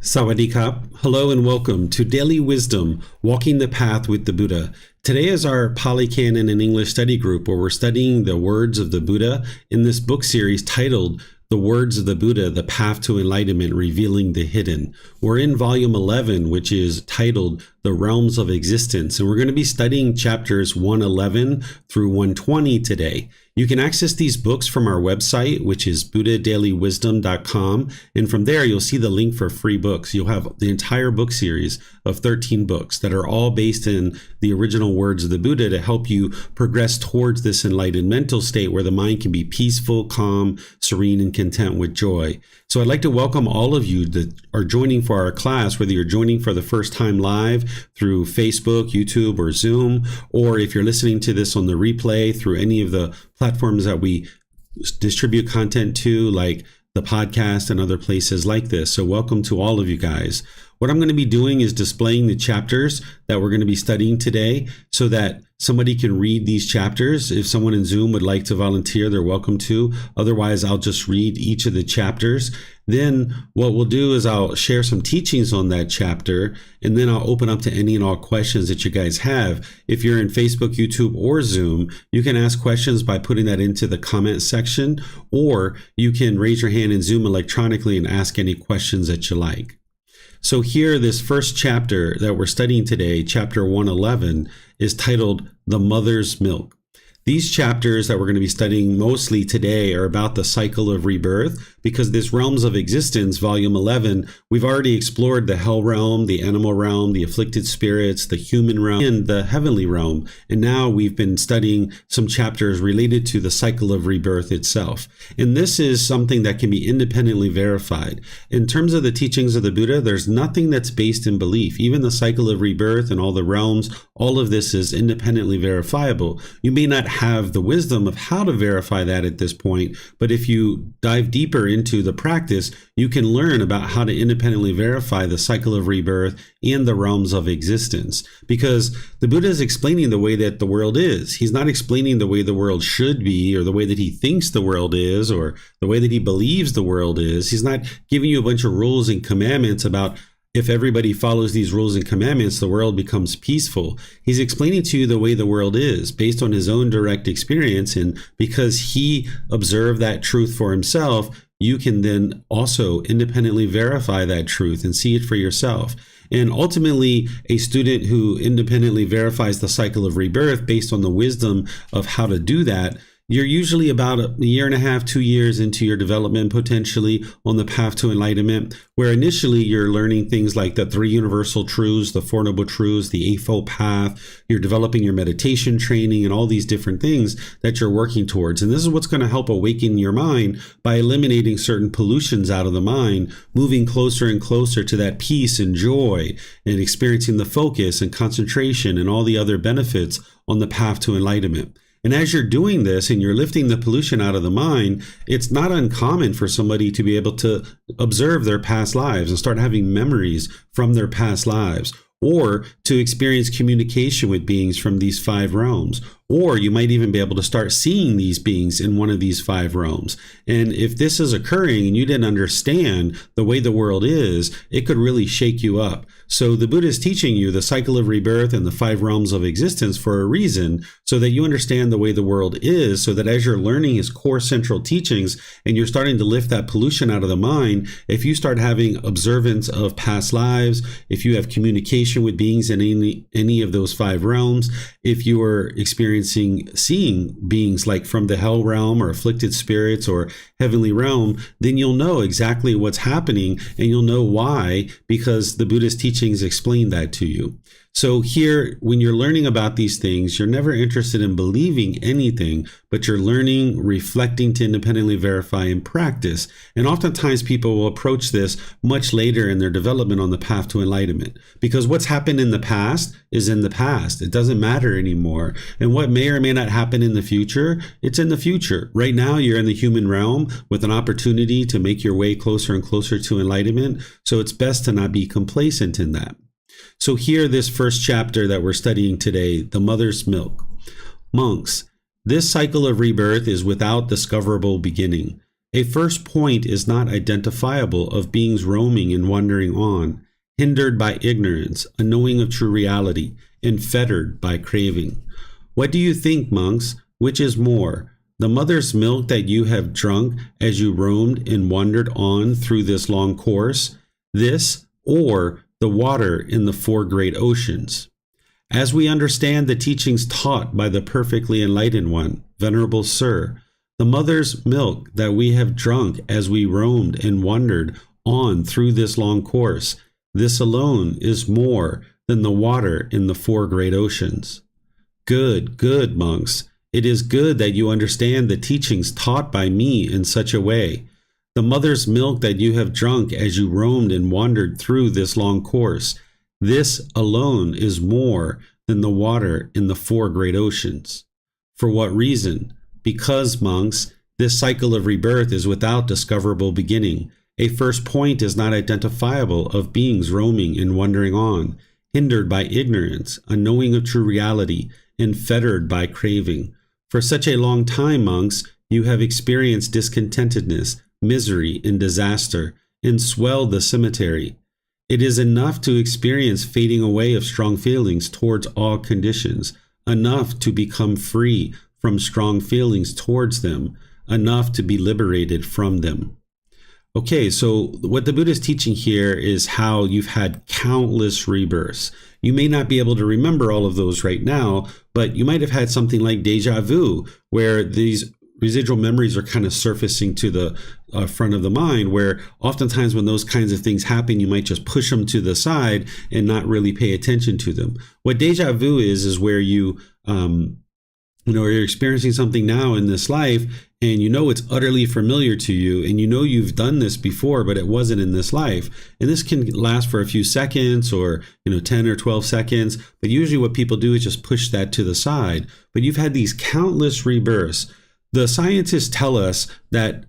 Sawadee-kap. Hello and welcome to Daily Wisdom, Walking the Path with the Buddha. Today is our Pali Canon and English study group where we're studying the words of the Buddha in this book series titled The Words of the Buddha, The Path to Enlightenment, Revealing the Hidden. We're in volume 11, which is titled The Realms of Existence, and we're going to be studying chapters 111 through 120 today. You can access these books from our website, which is buddhadailywisdom.com, and from there you'll see the link for free books. You'll have the entire book series of 13 books that are all based in the original words of the Buddha to help you progress towards this enlightened mental state where the mind can be peaceful, calm, serene, and content with joy. So I'd like to welcome all of you that are joining for our class, whether you're joining for the first time live through Facebook, YouTube, or Zoom, or if you're listening to this on the replay through any of the platforms that we distribute content to, like the podcast and other places like this. So welcome to all of you guys. What I'm going to be doing is displaying the chapters that we're going to be studying today so that somebody can read these chapters. If someone in Zoom would like to volunteer, they're welcome to. Otherwise, I'll just read each of the chapters. Then what we'll do is I'll share some teachings on that chapter, and then I'll open up to any and all questions that you guys have. If you're in Facebook, YouTube, or Zoom, you can ask questions by putting that into the comment section, or you can raise your hand in Zoom electronically and ask any questions that you like. So here, this first chapter that we're studying today, chapter 111, is titled The Mother's Milk. These chapters that we're going to be studying mostly today are about the cycle of rebirth, because this Realms of Existence, volume 11, we've already explored the hell realm, the animal realm, the afflicted spirits, the human realm, and the heavenly realm. And now we've been studying some chapters related to the cycle of rebirth itself. And this is something that can be independently verified. In terms of the teachings of the Buddha, there's nothing that's based in belief. Even the cycle of rebirth and all the realms, all of this is independently verifiable. You may not have the wisdom of how to verify that at this point, but if you dive deeper into the practice, you can learn about how to independently verify the cycle of rebirth and the realms of existence. Because the Buddha is explaining the way that the world is. He's not explaining the way the world should be, or the way that he thinks the world is, or the way that he believes the world is. He's not giving you a bunch of rules and commandments about if everybody follows these rules and commandments, the world becomes peaceful. He's explaining to you the way the world is based on his own direct experience. And because he observed that truth for himself, you can then also independently verify that truth and see it for yourself. And ultimately, a student who independently verifies the cycle of rebirth based on the wisdom of how to do that, you're usually about a year and a half, 2 years into your development, potentially on the path to enlightenment, where initially you're learning things like the 3 universal truths, the 4 noble truths, the Eightfold Path. You're developing your meditation training and all these different things that you're working towards. And this is what's going to help awaken your mind by eliminating certain pollutions out of the mind, moving closer and closer to that peace and joy, and experiencing the focus and concentration and all the other benefits on the path to enlightenment. And as you're doing this and you're lifting the pollution out of the mind, it's not uncommon for somebody to be able to observe their past lives and start having memories from their past lives, or to experience communication with beings from these 5 realms. Or you might even be able to start seeing these beings in one of these 5 realms. And if this is occurring and you didn't understand the way the world is, it could really shake you up. So the Buddha is teaching you the cycle of rebirth and the 5 realms of existence for a reason, so that you understand the way the world is, so that as you're learning his core central teachings and you're starting to lift that pollution out of the mind, if you start having observance of past lives, if you have communication with beings in any of those 5 realms, if you are seeing beings like from the hell realm or afflicted spirits or heavenly realm, then you'll know exactly what's happening, and you'll know why, because the Buddha's teachings explain that to you. So here, when you're learning about these things, you're never interested in believing anything, but you're learning, reflecting to independently verify and practice. And oftentimes people will approach this much later in their development on the path to enlightenment, because what's happened in the past is in the past. It doesn't matter anymore. And what may or may not happen in the future, it's in the future. Right now, you're in the human realm with an opportunity to make your way closer and closer to enlightenment. So it's best to not be complacent in that. So here, this first chapter that we're studying today, The Mother's Milk. Monks, this cycle of rebirth is without discoverable beginning. A first point is not identifiable of beings roaming and wandering on, hindered by ignorance, unknowing of true reality, and fettered by craving. What do you think, monks? Which is more, the mother's milk that you have drunk as you roamed and wandered on through this long course, this, or the water in the four great oceans? As we understand the teachings taught by the perfectly enlightened one, Venerable Sir, the mother's milk that we have drunk as we roamed and wandered on through this long course, this alone is more than the water in the four great oceans. Good, good, monks. It is good that you understand the teachings taught by me in such a way. The mother's milk that you have drunk as you roamed and wandered through this long course, this alone is more than the water in the four great oceans. For what reason? Because, monks, this cycle of rebirth is without discoverable beginning. A first point is not identifiable of beings roaming and wandering on, hindered by ignorance, unknowing of true reality, and fettered by craving. For such a long time, monks, you have experienced discontentedness, misery, and disaster, and swelled the cemetery. It is enough to experience fading away of strong feelings towards all conditions, enough to become free from strong feelings towards them, enough to be liberated from them. Okay, so what the Buddha is teaching here is how you've had countless rebirths. You may not be able to remember all of those right now, but you might have had something like deja vu, where these residual memories are kind of surfacing to the front of the mind, where oftentimes when those kinds of things happen, you might just push them to the side and not really pay attention to them. What deja vu is where you're experiencing something now in this life, and you know it's utterly familiar to you, and you know you've done this before, but it wasn't in this life. And this can last for a few seconds or 10 or 12 seconds, but usually what people do is just push that to the side. But you've had these countless rebirths. The scientists tell us that,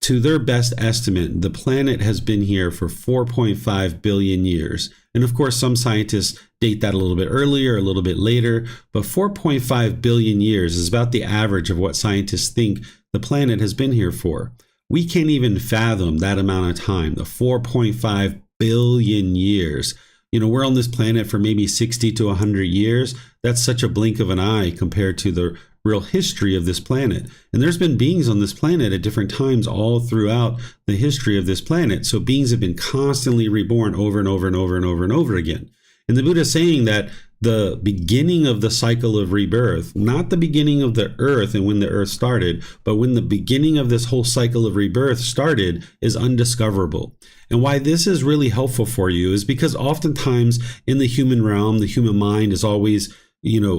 to their best estimate, the planet has been here for 4.5 billion years. And of course, some scientists date that a little bit earlier, a little bit later, but 4.5 billion years is about the average of what scientists think the planet has been here for. We can't even fathom that amount of time, the 4.5 billion years. We're on this planet for maybe 60 to 100 years. That's such a blink of an eye compared to the real history of this planet. And there's been beings on this planet at different times all throughout the history of this planet. So beings have been constantly reborn over and over and over and over and over again. And the Buddha is saying that the beginning of the cycle of rebirth, not the beginning of the earth and when the earth started, but when the beginning of this whole cycle of rebirth started, is undiscoverable. And why this is really helpful for you is because oftentimes in the human realm, the human mind is always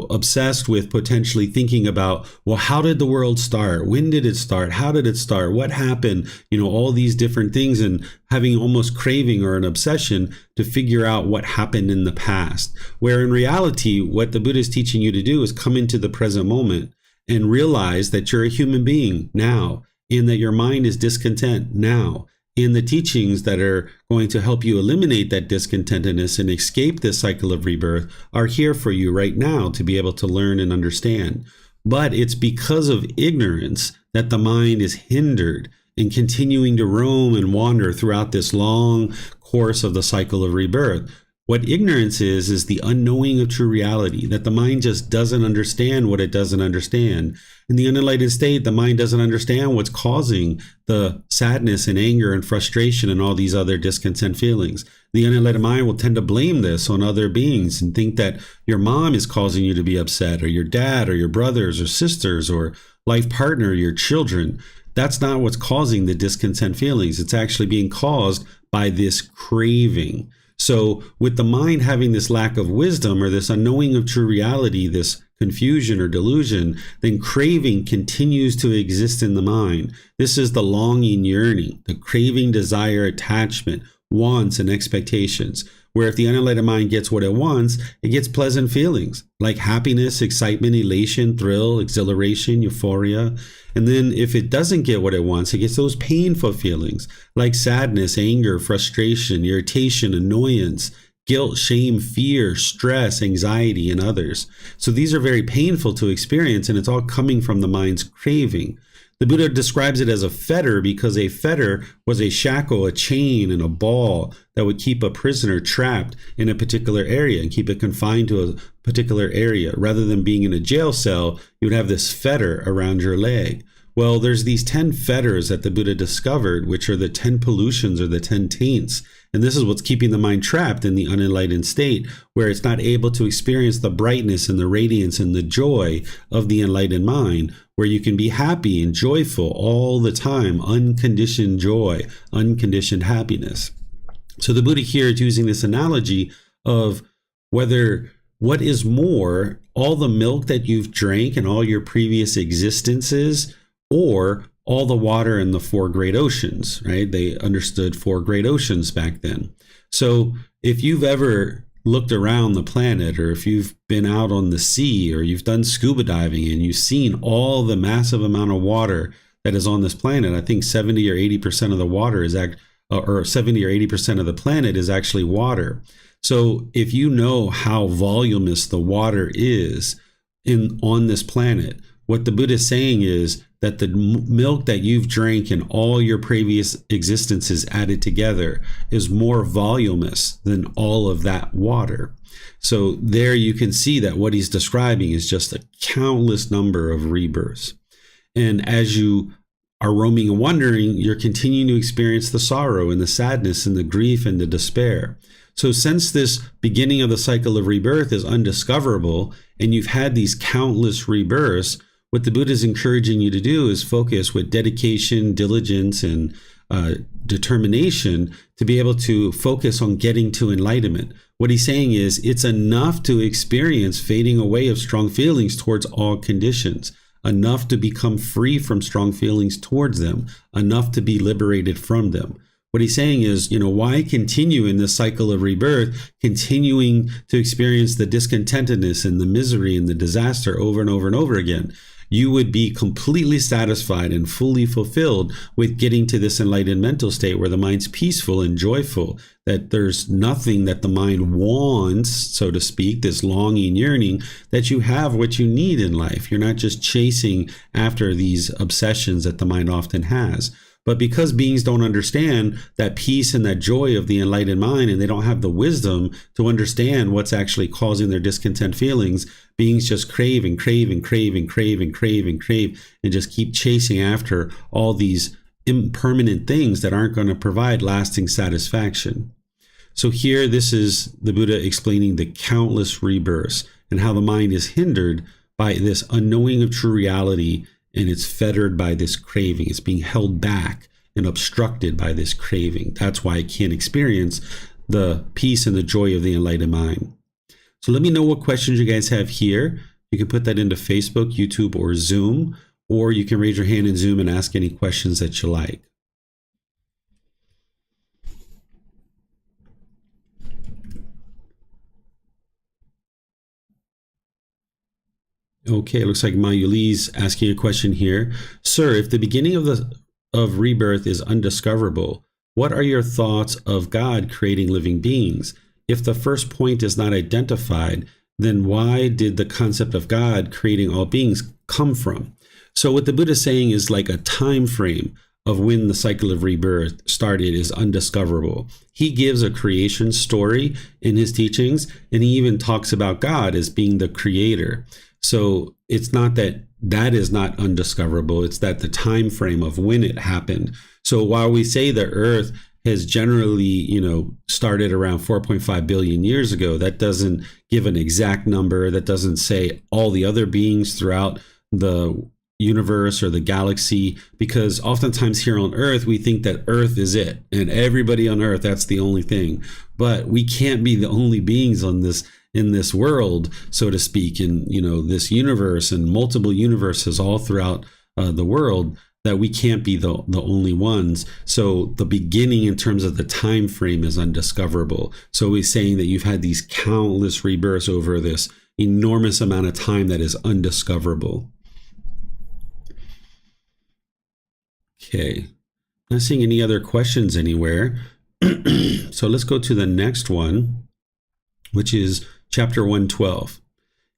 obsessed with potentially thinking about, well, how did the world start? When did it start? How did it start? What happened? All these different things, and having almost craving or an obsession to figure out what happened in the past. Where in reality, what the Buddha is teaching you to do is come into the present moment and realize that you're a human being now, and that your mind is discontent now. In the teachings that are going to help you eliminate that discontentedness and escape this cycle of rebirth are here for you right now to be able to learn and understand. But it's because of ignorance that the mind is hindered in continuing to roam and wander throughout this long course of the cycle of rebirth. What ignorance is the unknowing of true reality, that the mind just doesn't understand what it doesn't understand. In the unenlightened state, the mind doesn't understand what's causing the sadness and anger and frustration and all these other discontent feelings. The unenlightened mind will tend to blame this on other beings and think that your mom is causing you to be upset, or your dad, or your brothers or sisters, or life partner, your children. That's not what's causing the discontent feelings. It's actually being caused by this craving. So with the mind having this lack of wisdom or this unknowing of true reality, this confusion or delusion, then craving continues to exist in the mind. This is the longing, yearning, the craving, desire, attachment, wants, and expectations. Where if the unenlightened mind gets what it wants, it gets pleasant feelings like happiness, excitement, elation, thrill, exhilaration, euphoria. And then if it doesn't get what it wants, it gets those painful feelings like sadness, anger, frustration, irritation, annoyance, guilt, shame, fear, stress, anxiety, and others. So these are very painful to experience, and it's all coming from the mind's craving. The Buddha describes it as a fetter because a fetter was a shackle, a chain, and a ball that would keep a prisoner trapped in a particular area and keep it confined to a particular area. Rather than being in a jail cell, you would have this fetter around your leg. Well, there's these 10 fetters that the Buddha discovered, which are the 10 pollutions or the 10 taints. And this is what's keeping the mind trapped in the unenlightened state, where it's not able to experience the brightness and the radiance and the joy of the enlightened mind, where you can be happy and joyful all the time, unconditioned joy, unconditioned happiness. So the Buddha here is using this analogy of whether what is more, all the milk that you've drank and all your previous existences, or all the water in the 4 great oceans, right? They understood 4 great oceans back then. So if you've ever looked around the planet, or if you've been out on the sea, or you've done scuba diving and you've seen all the massive amount of water that is on this planet, I think 70 or 80% of the water is or 70 or 80% of the planet is actually water. So if you know how voluminous the water is on this planet, what the Buddha is saying is that the milk that you've drank in all your previous existences added together is more voluminous than all of that water. So there you can see that what he's describing is just a countless number of rebirths. And as you are roaming and wandering, you're continuing to experience the sorrow and the sadness and the grief and the despair. So since this beginning of the cycle of rebirth is undiscoverable, and you've had these countless rebirths, what the Buddha is encouraging you to do is focus with dedication, diligence, and determination to be able to focus on getting to enlightenment. What he's saying is it's enough to experience fading away of strong feelings towards all conditions, enough to become free from strong feelings towards them, enough to be liberated from them. What he's saying is, why continue in this cycle of rebirth, continuing to experience the discontentedness and the misery and the disaster over and over and over again? You would be completely satisfied and fully fulfilled with getting to this enlightened mental state where the mind's peaceful and joyful, that there's nothing that the mind wants, so to speak, this longing, yearning, that you have what you need in life. You're not just chasing after these obsessions that the mind often has. But because beings don't understand that peace and that joy of the enlightened mind, and they don't have the wisdom to understand what's actually causing their discontent feelings, beings just crave and crave and crave and crave and crave and crave and just keep chasing after all these impermanent things that aren't going to provide lasting satisfaction. So here, this is the Buddha explaining the countless rebirths and how the mind is hindered by this unknowing of true reality, and it's fettered by this craving. It's being held back and obstructed by this craving. That's why it can't experience the peace and the joy of the enlightened mind. So let me know what questions you guys have here. You can put that into Facebook, YouTube, or Zoom, or you can raise your hand in Zoom and ask any questions that you like. Okay, it looks like Mayuli's asking a question here. Sir, if the beginning of rebirth is undiscoverable, what are your thoughts of God creating living beings? If the first point is not identified, then why did the concept of God creating all beings come from? So what the Buddha is saying is like a time frame of when the cycle of rebirth started is undiscoverable. He gives a creation story in his teachings, and he even talks about God as being the creator. So it's not that that is not undiscoverable, it's that the time frame of when it happened. So while we say the earth has generally, started around 4.5 billion years ago, that doesn't give an exact number. That doesn't say all the other beings throughout the universe or the galaxy, because oftentimes here on Earth, we think that Earth is it, and everybody on Earth, that's the only thing. But we can't be the only beings on this in this world, so to speak, in this universe and multiple universes all throughout the world, that we can't be the only ones. So the beginning in terms of the time frame is undiscoverable. So he's saying that you've had these countless rebirths over this enormous amount of time that is undiscoverable. Okay, not seeing any other questions anywhere. So let's go to the next one, which is chapter 112.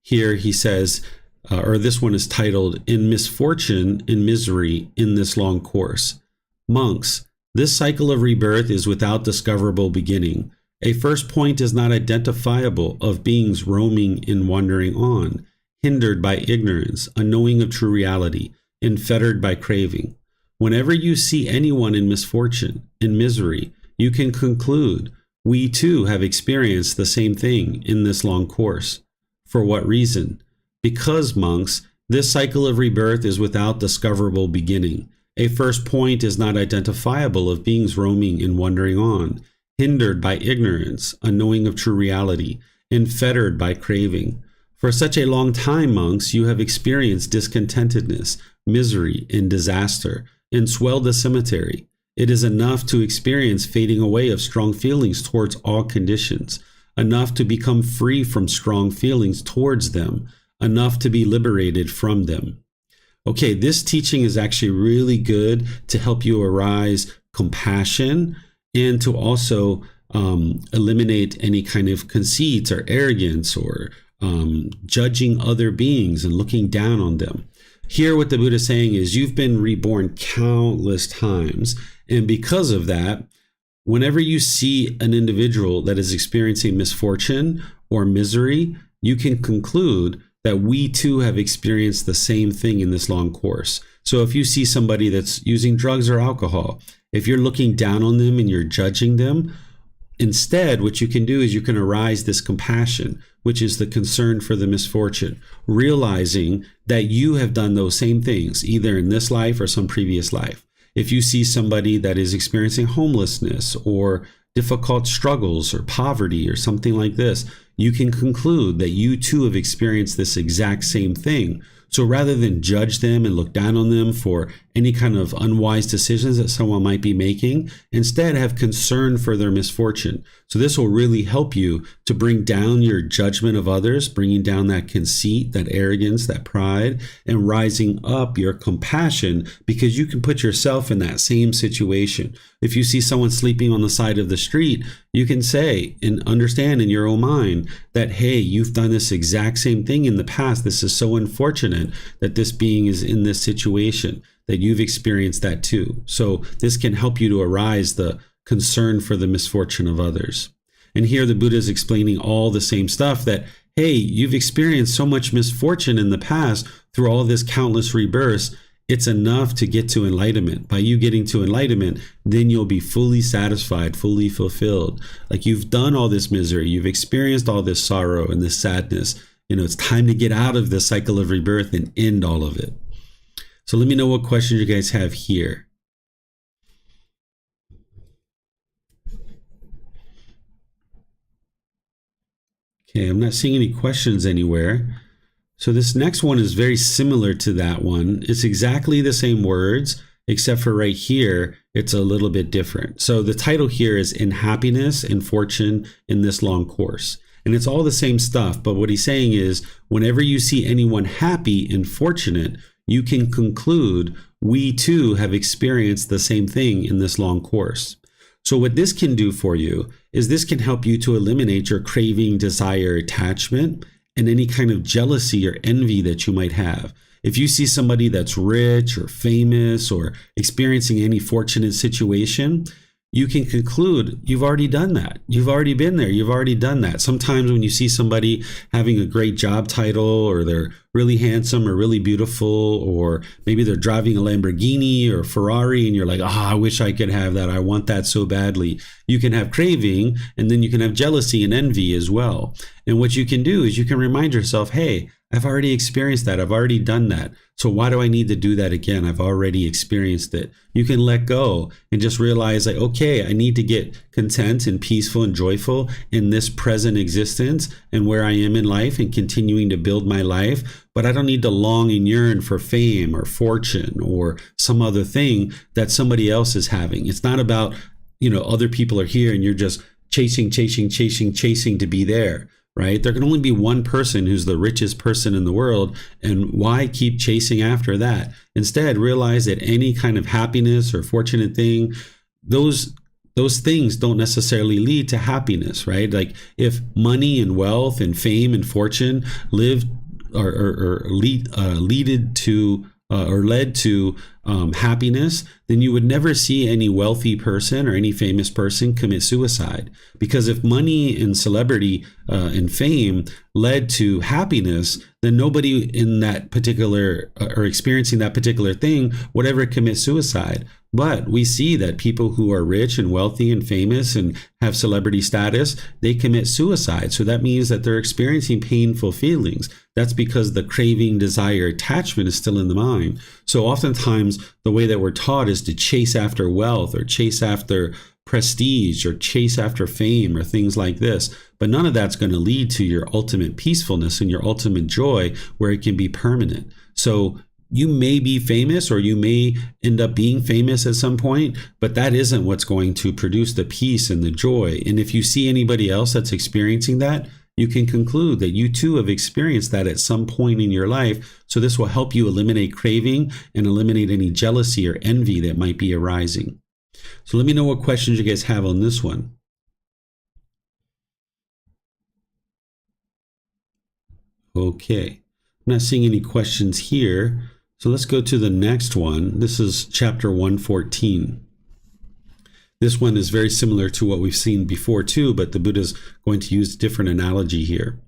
Here he says, or this one is titled, In Misfortune and Misery in This Long Course. Monks, this cycle of rebirth is without discoverable beginning. A first point is not identifiable of beings roaming and wandering on, hindered by ignorance, unknowing of true reality, and fettered by craving. Whenever you see anyone in misfortune, in misery, you can conclude, we too have experienced the same thing in this long course. For what reason? Because, monks, this cycle of rebirth is without discoverable beginning. A first point is not identifiable of beings roaming and wandering on, hindered by ignorance, unknowing of true reality, and fettered by craving. For such a long time, monks, you have experienced discontentedness, misery, and disaster, and swelled the cemetery. It is enough to experience fading away of strong feelings towards all conditions, enough to become free from strong feelings towards them, enough to be liberated from them. Okay, this teaching is actually really good to help you arise compassion and to also eliminate any kind of conceit or arrogance or judging other beings and looking down on them. Here, what the Buddha is saying is you've been reborn countless times. And because of that, whenever you see an individual that is experiencing misfortune or misery, you can conclude that we too have experienced the same thing in this long course. So if you see somebody that's using drugs or alcohol, if you're looking down on them and you're judging them, instead, what you can do is you can arise this compassion, which is the concern for the misfortune, realizing that you have done those same things, either in this life or some previous life. If you see somebody that is experiencing homelessness or difficult struggles or poverty or something like this, you can conclude that you too have experienced this exact same thing. So rather than judge them and look down on them for any kind of unwise decisions that someone might be making, instead have concern for their misfortune. So this will really help you to bring down your judgment of others, bringing down that conceit, that arrogance, that pride, and rising up your compassion, because you can put yourself in that same situation. If you see someone sleeping on the side of the street, you can say and understand in your own mind that, hey, you've done this exact same thing in the past. This is so unfortunate that this being is in this situation, that you've experienced that too. So this can help you to arise the concern for the misfortune of others. And here the Buddha is explaining all the same stuff, that, hey, you've experienced so much misfortune in the past through all this countless rebirths. It's enough to get to enlightenment. By you getting to enlightenment, then you'll be fully satisfied, fully fulfilled. Like, you've done all this misery, you've experienced all this sorrow and this sadness. It's time to get out of the cycle of rebirth and end all of it. So let me know what questions you guys have here. Okay, I'm not seeing any questions anywhere. So this next one is very similar to that one. It's exactly the same words, except for right here, it's a little bit different. So the title here is In Happiness and Fortune in This Long Course. And it's all the same stuff, but what he's saying is, whenever you see anyone happy and fortunate, you can conclude we too have experienced the same thing in this long course. So what this can do for you is this can help you to eliminate your craving, desire, attachment, and any kind of jealousy or envy that you might have. If you see somebody that's rich or famous or experiencing any fortunate situation, you can conclude you've already done that. You've already been there. You've already done that. Sometimes when you see somebody having a great job title, or they're really handsome or really beautiful, or maybe they're driving a Lamborghini or Ferrari, and you're like, I wish I could have that. I want that so badly. You can have craving, and then you can have jealousy and envy as well. And what you can do is you can remind yourself, hey, I've already experienced that. I've already done that. So why do I need to do that again? I've already experienced it. You can let go and just realize, like, okay, I need to get content and peaceful and joyful in this present existence and where I am in life and continuing to build my life. But I don't need to long and yearn for fame or fortune or some other thing that somebody else is having. It's not about, other people are here and you're just chasing to be there. Right? There can only be one person who's the richest person in the world, and why keep chasing after that? Instead, realize that any kind of happiness or fortunate thing, those things don't necessarily lead to happiness, right? Like, if money and wealth and fame and fortune live leaded to or led to happiness, then you would never see any wealthy person or any famous person commit suicide. Because if money and celebrity and fame led to happiness, then nobody in that particular or experiencing that particular thing would ever commit suicide. But we see that people who are rich and wealthy and famous and have celebrity status, they commit suicide. So that means that they're experiencing painful feelings. That's because the craving, desire, attachment is still in the mind. So oftentimes the way that we're taught is to chase after wealth or chase after prestige or chase after fame or things like this. But none of that's going to lead to your ultimate peacefulness and your ultimate joy where it can be permanent. So you may be famous or you may end up being famous at some point, but that isn't what's going to produce the peace and the joy. And if you see anybody else that's experiencing that, you can conclude that you too have experienced that at some point in your life. So this will help you eliminate craving and eliminate any jealousy or envy that might be arising. So let me know what questions you guys have on this one. Okay, I'm not seeing any questions here. So let's go to the next one. This is chapter 114. This one is very similar to what we've seen before too, but the Buddha's going to use a different analogy here.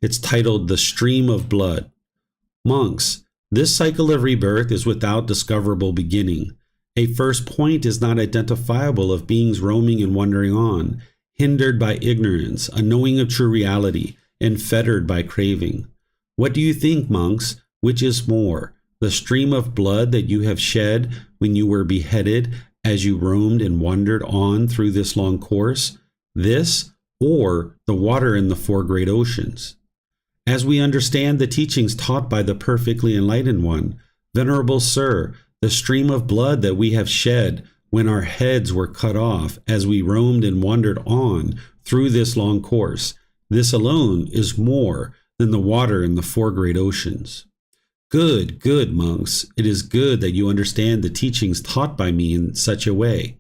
It's titled The Stream of Blood. Monks, this cycle of rebirth is without discoverable beginning. A first point is not identifiable of beings roaming and wandering on, hindered by ignorance, unknowing of true reality, and fettered by craving. What do you think, monks? Which is more? The stream of blood that you have shed when you were beheaded as you roamed and wandered on through this long course, this, or the water in the four great oceans? As we understand the teachings taught by the perfectly enlightened one, Venerable Sir, the stream of blood that we have shed when our heads were cut off as we roamed and wandered on through this long course, this alone is more than the water in the four great oceans. Good, good, monks. It is good that you understand the teachings taught by me in such a way.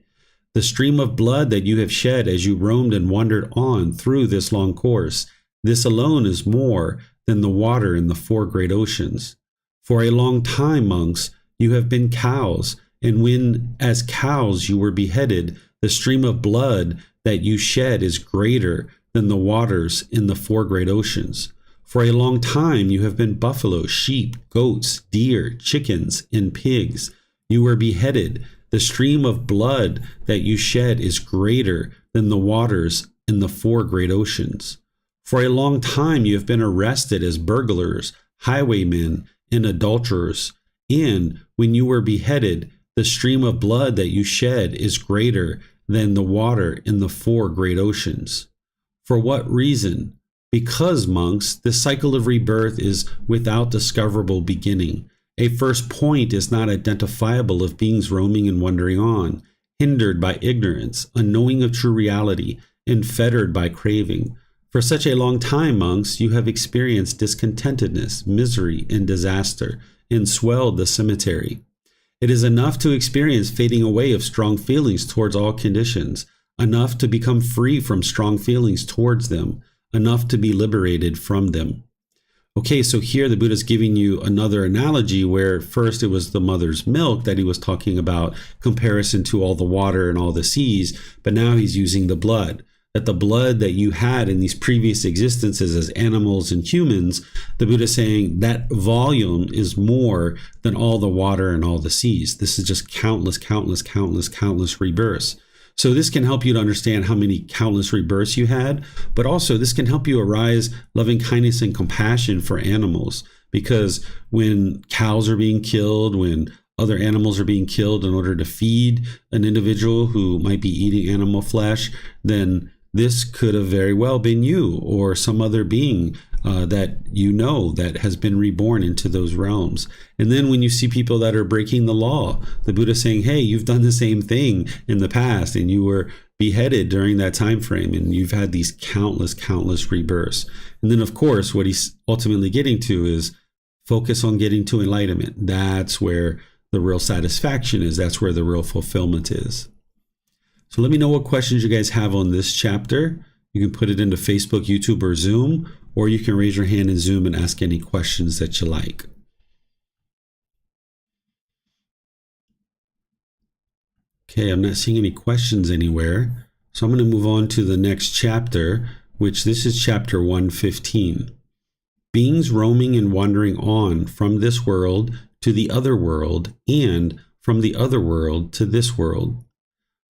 The stream of blood that you have shed as you roamed and wandered on through this long course, this alone is more than the water in the four great oceans. For a long time, monks, you have been cows, and when as cows you were beheaded, the stream of blood that you shed is greater than the waters in the four great oceans. For a long time you have been buffalo, sheep, goats, deer, chickens, and pigs. You were beheaded. The stream of blood that you shed is greater than the waters in the four great oceans. For a long time you have been arrested as burglars, highwaymen, and adulterers. And when you were beheaded, the stream of blood that you shed is greater than the water in the four great oceans. For what reason? Because, monks, the cycle of rebirth is without discoverable beginning. A first point is not identifiable of beings roaming and wandering on, hindered by ignorance, unknowing of true reality, and fettered by craving. For such a long time, monks, you have experienced discontentedness, misery, and disaster, and swelled the cemetery. It is enough to experience fading away of strong feelings towards all conditions, enough to become free from strong feelings towards them, enough to be liberated from them. Okay, so here the Buddha's giving you another analogy where first it was the mother's milk that he was talking about, comparison to all the water and all the seas, but now he's using the blood. That the blood that you had in these previous existences as animals and humans, the Buddha is saying that volume is more than all the water and all the seas. This is just countless rebirths. So this can help you to understand how many countless rebirths you had, but also this can help you arise loving kindness and compassion for animals. Because when cows are being killed, when other animals are being killed in order to feed an individual who might be eating animal flesh, then this could have very well been you or some other being that you know that has been reborn into those realms. And then when you see people that are breaking the law, the Buddha is saying, hey, you've done the same thing in the past and you were beheaded during that time frame and you've had these countless rebirths. And then of course what he's ultimately getting to is focus on getting to enlightenment. That's where the real satisfaction is. That's where the real fulfillment is. So let me know what questions you guys have on this chapter. You can put it into Facebook, YouTube, or Zoom, or you can raise your hand in Zoom and ask any questions that you like. Okay, I'm not seeing any questions anywhere. So I'm going to move on to the next chapter, which this is chapter 115. Beings roaming and wandering on from this world to the other world and from the other world to this world.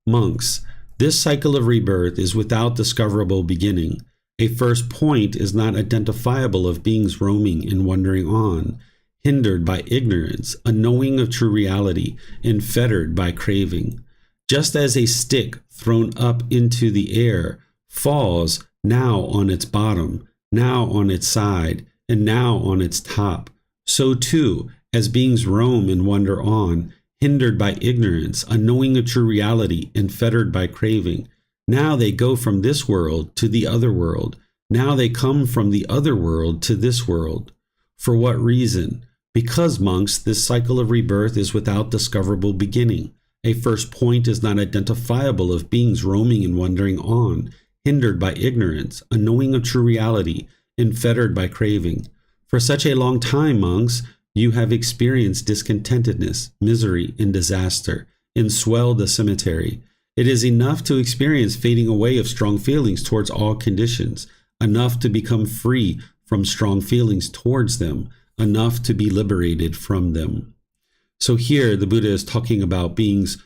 Monks, this cycle of rebirth is without discoverable beginning. A first point is not identifiable of beings roaming and wandering on, hindered by ignorance, unknowing of true reality, and fettered by craving. Just as a stick thrown up into the air falls now on its bottom, now on its side, and now on its top, so too, as beings roam and wander on, hindered by ignorance, unknowing of true reality, and fettered by craving. Now they go from this world to the other world. Now they come from the other world to this world. For what reason? Because, monks, this cycle of rebirth is without discoverable beginning. A first point is not identifiable of beings roaming and wandering on, hindered by ignorance, unknowing of true reality, and fettered by craving. For such a long time, monks, you have experienced discontentedness, misery, and disaster, and swelled the cemetery. It is enough to experience fading away of strong feelings towards all conditions, enough to become free from strong feelings towards them, enough to be liberated from them. So here the Buddha is talking about beings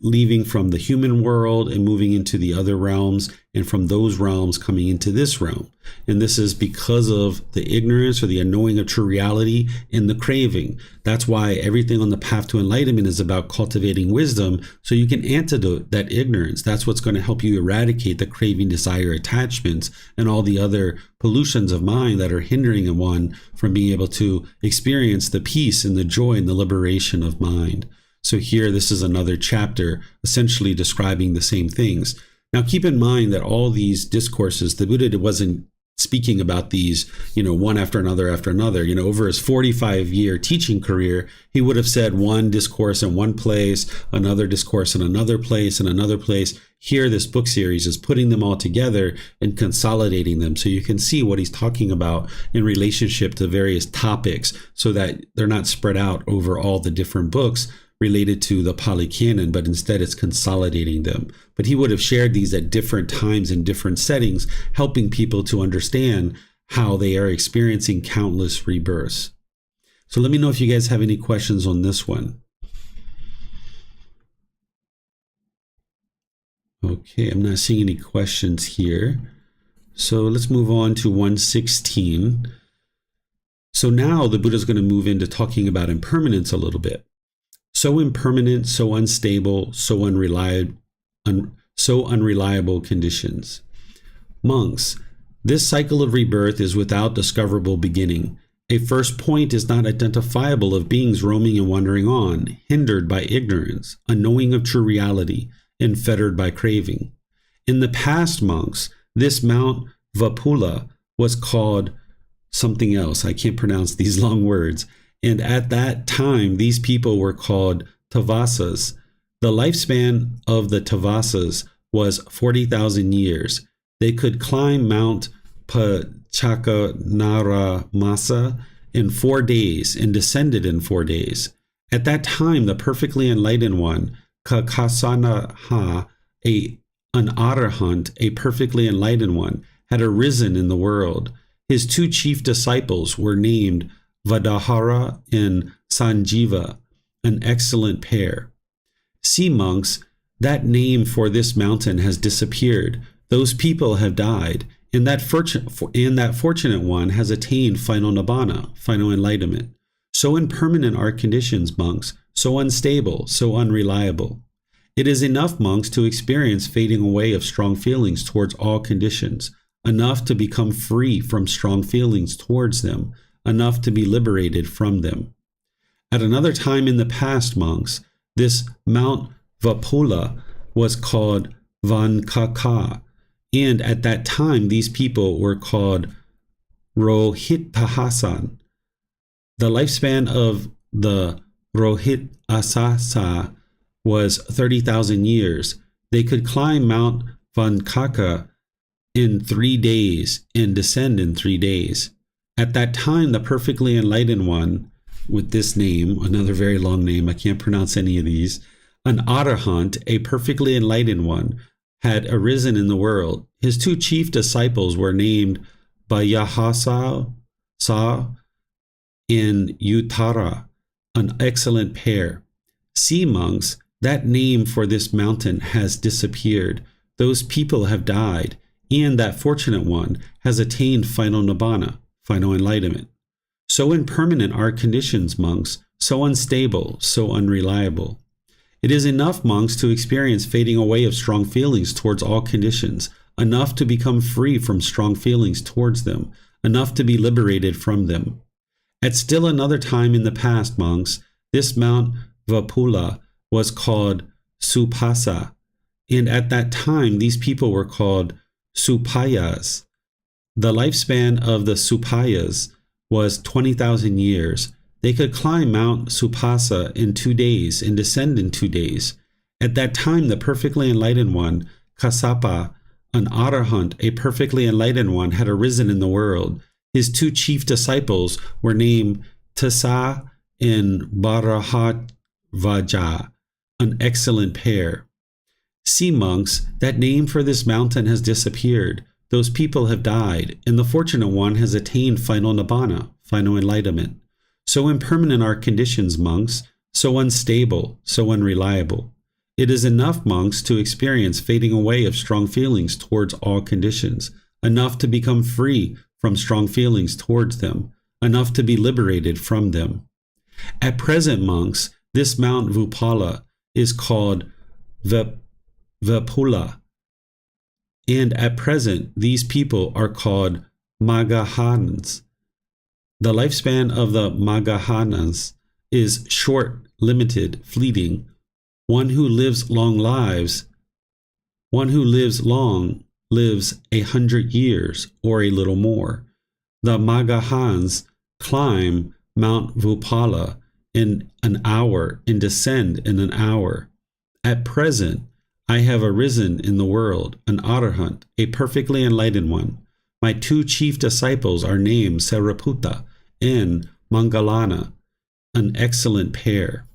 leaving from the human world and moving into the other realms, and from those realms coming into this realm. And this is because of the ignorance or the unknowing of true reality and the craving. That's why everything on the path to enlightenment is about cultivating wisdom, so you can antidote that ignorance. That's what's going to help you eradicate the craving, desire, attachments, and all the other pollutions of mind that are hindering one from being able to experience the peace and the joy and the liberation of mind. So here, this is another chapter essentially describing the same things. Now, keep in mind that all these discourses, the Buddha wasn't speaking about these, one after another. Over his 45-year teaching career, he would have said one discourse in one place, another discourse in another place, and another place. Here, this book series is putting them all together and consolidating them so you can see what he's talking about in relationship to various topics so that they're not spread out over all the different books related to the Pali Canon, but instead it's consolidating them. But he would have shared these at different times in different settings, helping people to understand how they are experiencing countless rebirths. So let me know if you guys have any questions on this one. Okay, I'm not seeing any questions here. So let's move on to 116. So now the Buddha is going to move into talking about impermanence a little bit. So impermanent, so unstable, so unreliable conditions. Monks, this cycle of rebirth is without discoverable beginning. A first point is not identifiable of beings roaming and wandering on, hindered by ignorance, unknowing of true reality, and fettered by craving. In the past, monks, this Mount Vapula was called something else. I can't pronounce these long words. And at that time, these people were called Tavasas. The lifespan of the Tavasas was 40,000 years. They could climb Mount Pachakanaramasa in 4 days and descended in 4 days. At that time, the perfectly enlightened one, Kakasanaha, an Arahant, a perfectly enlightened one, had arisen in the world. His two chief disciples were named Vadahara and Sanjiva, an excellent pair. See, monks, that name for this mountain has disappeared. Those people have died, and that fortunate one has attained final nibbana, final enlightenment. So impermanent are conditions, monks, so unstable, so unreliable. It is enough, monks, to experience fading away of strong feelings towards all conditions, enough to become free from strong feelings towards them, enough to be liberated from them. At another time in the past, monks, this Mount Vapula was called Vankaka, and at that time these people were called Rohitahasan. The lifespan of the Rohitasasa was 30,000 years. They could climb Mount Vankaka in 3 days and descend in 3 days. At that time, the perfectly enlightened one, with this name, another very long name, I can't pronounce any of these, an Arahant, a perfectly enlightened one, had arisen in the world. His 2 chief disciples were named Bayahasa and Uttara, an excellent pair. See, monks, that name for this mountain has disappeared. Those people have died, and that fortunate one has attained final nibbana, final enlightenment. So impermanent are conditions, monks, so unstable, so unreliable. It is enough, monks, to experience fading away of strong feelings towards all conditions, enough to become free from strong feelings towards them, enough to be liberated from them. At still another time in the past, monks, this Mount Vapula was called Supasa, and at that time these people were called Supayas. The lifespan of the Supayas was 20,000 years. They could climb Mount Supasa in 2 days and descend in 2 days. At that time, the perfectly enlightened one, Kassapa, an Arahant, a perfectly enlightened one, had arisen in the world. His 2 chief disciples were named Tassa and Bharahatvaja, an excellent pair. See, monks, that name for this mountain has disappeared. Those people have died, and the fortunate one has attained final nibbana, final enlightenment. So impermanent are conditions, monks, so unstable, so unreliable. It is enough, monks, to experience fading away of strong feelings towards all conditions, enough to become free from strong feelings towards them, enough to be liberated from them. At present, monks, this Mount Vupala is called Vapula, and at present these people are called Magahans. The lifespan of the Magahanas is short, limited, fleeting. One who lives long lives lives 100 years or a little more. The Magahans climb Mount Vupala in an hour and descend in an hour. At present, I have arisen in the world, an Arahant, a perfectly enlightened one. My 2 chief disciples are named Sariputta and Mangalana, an excellent pair.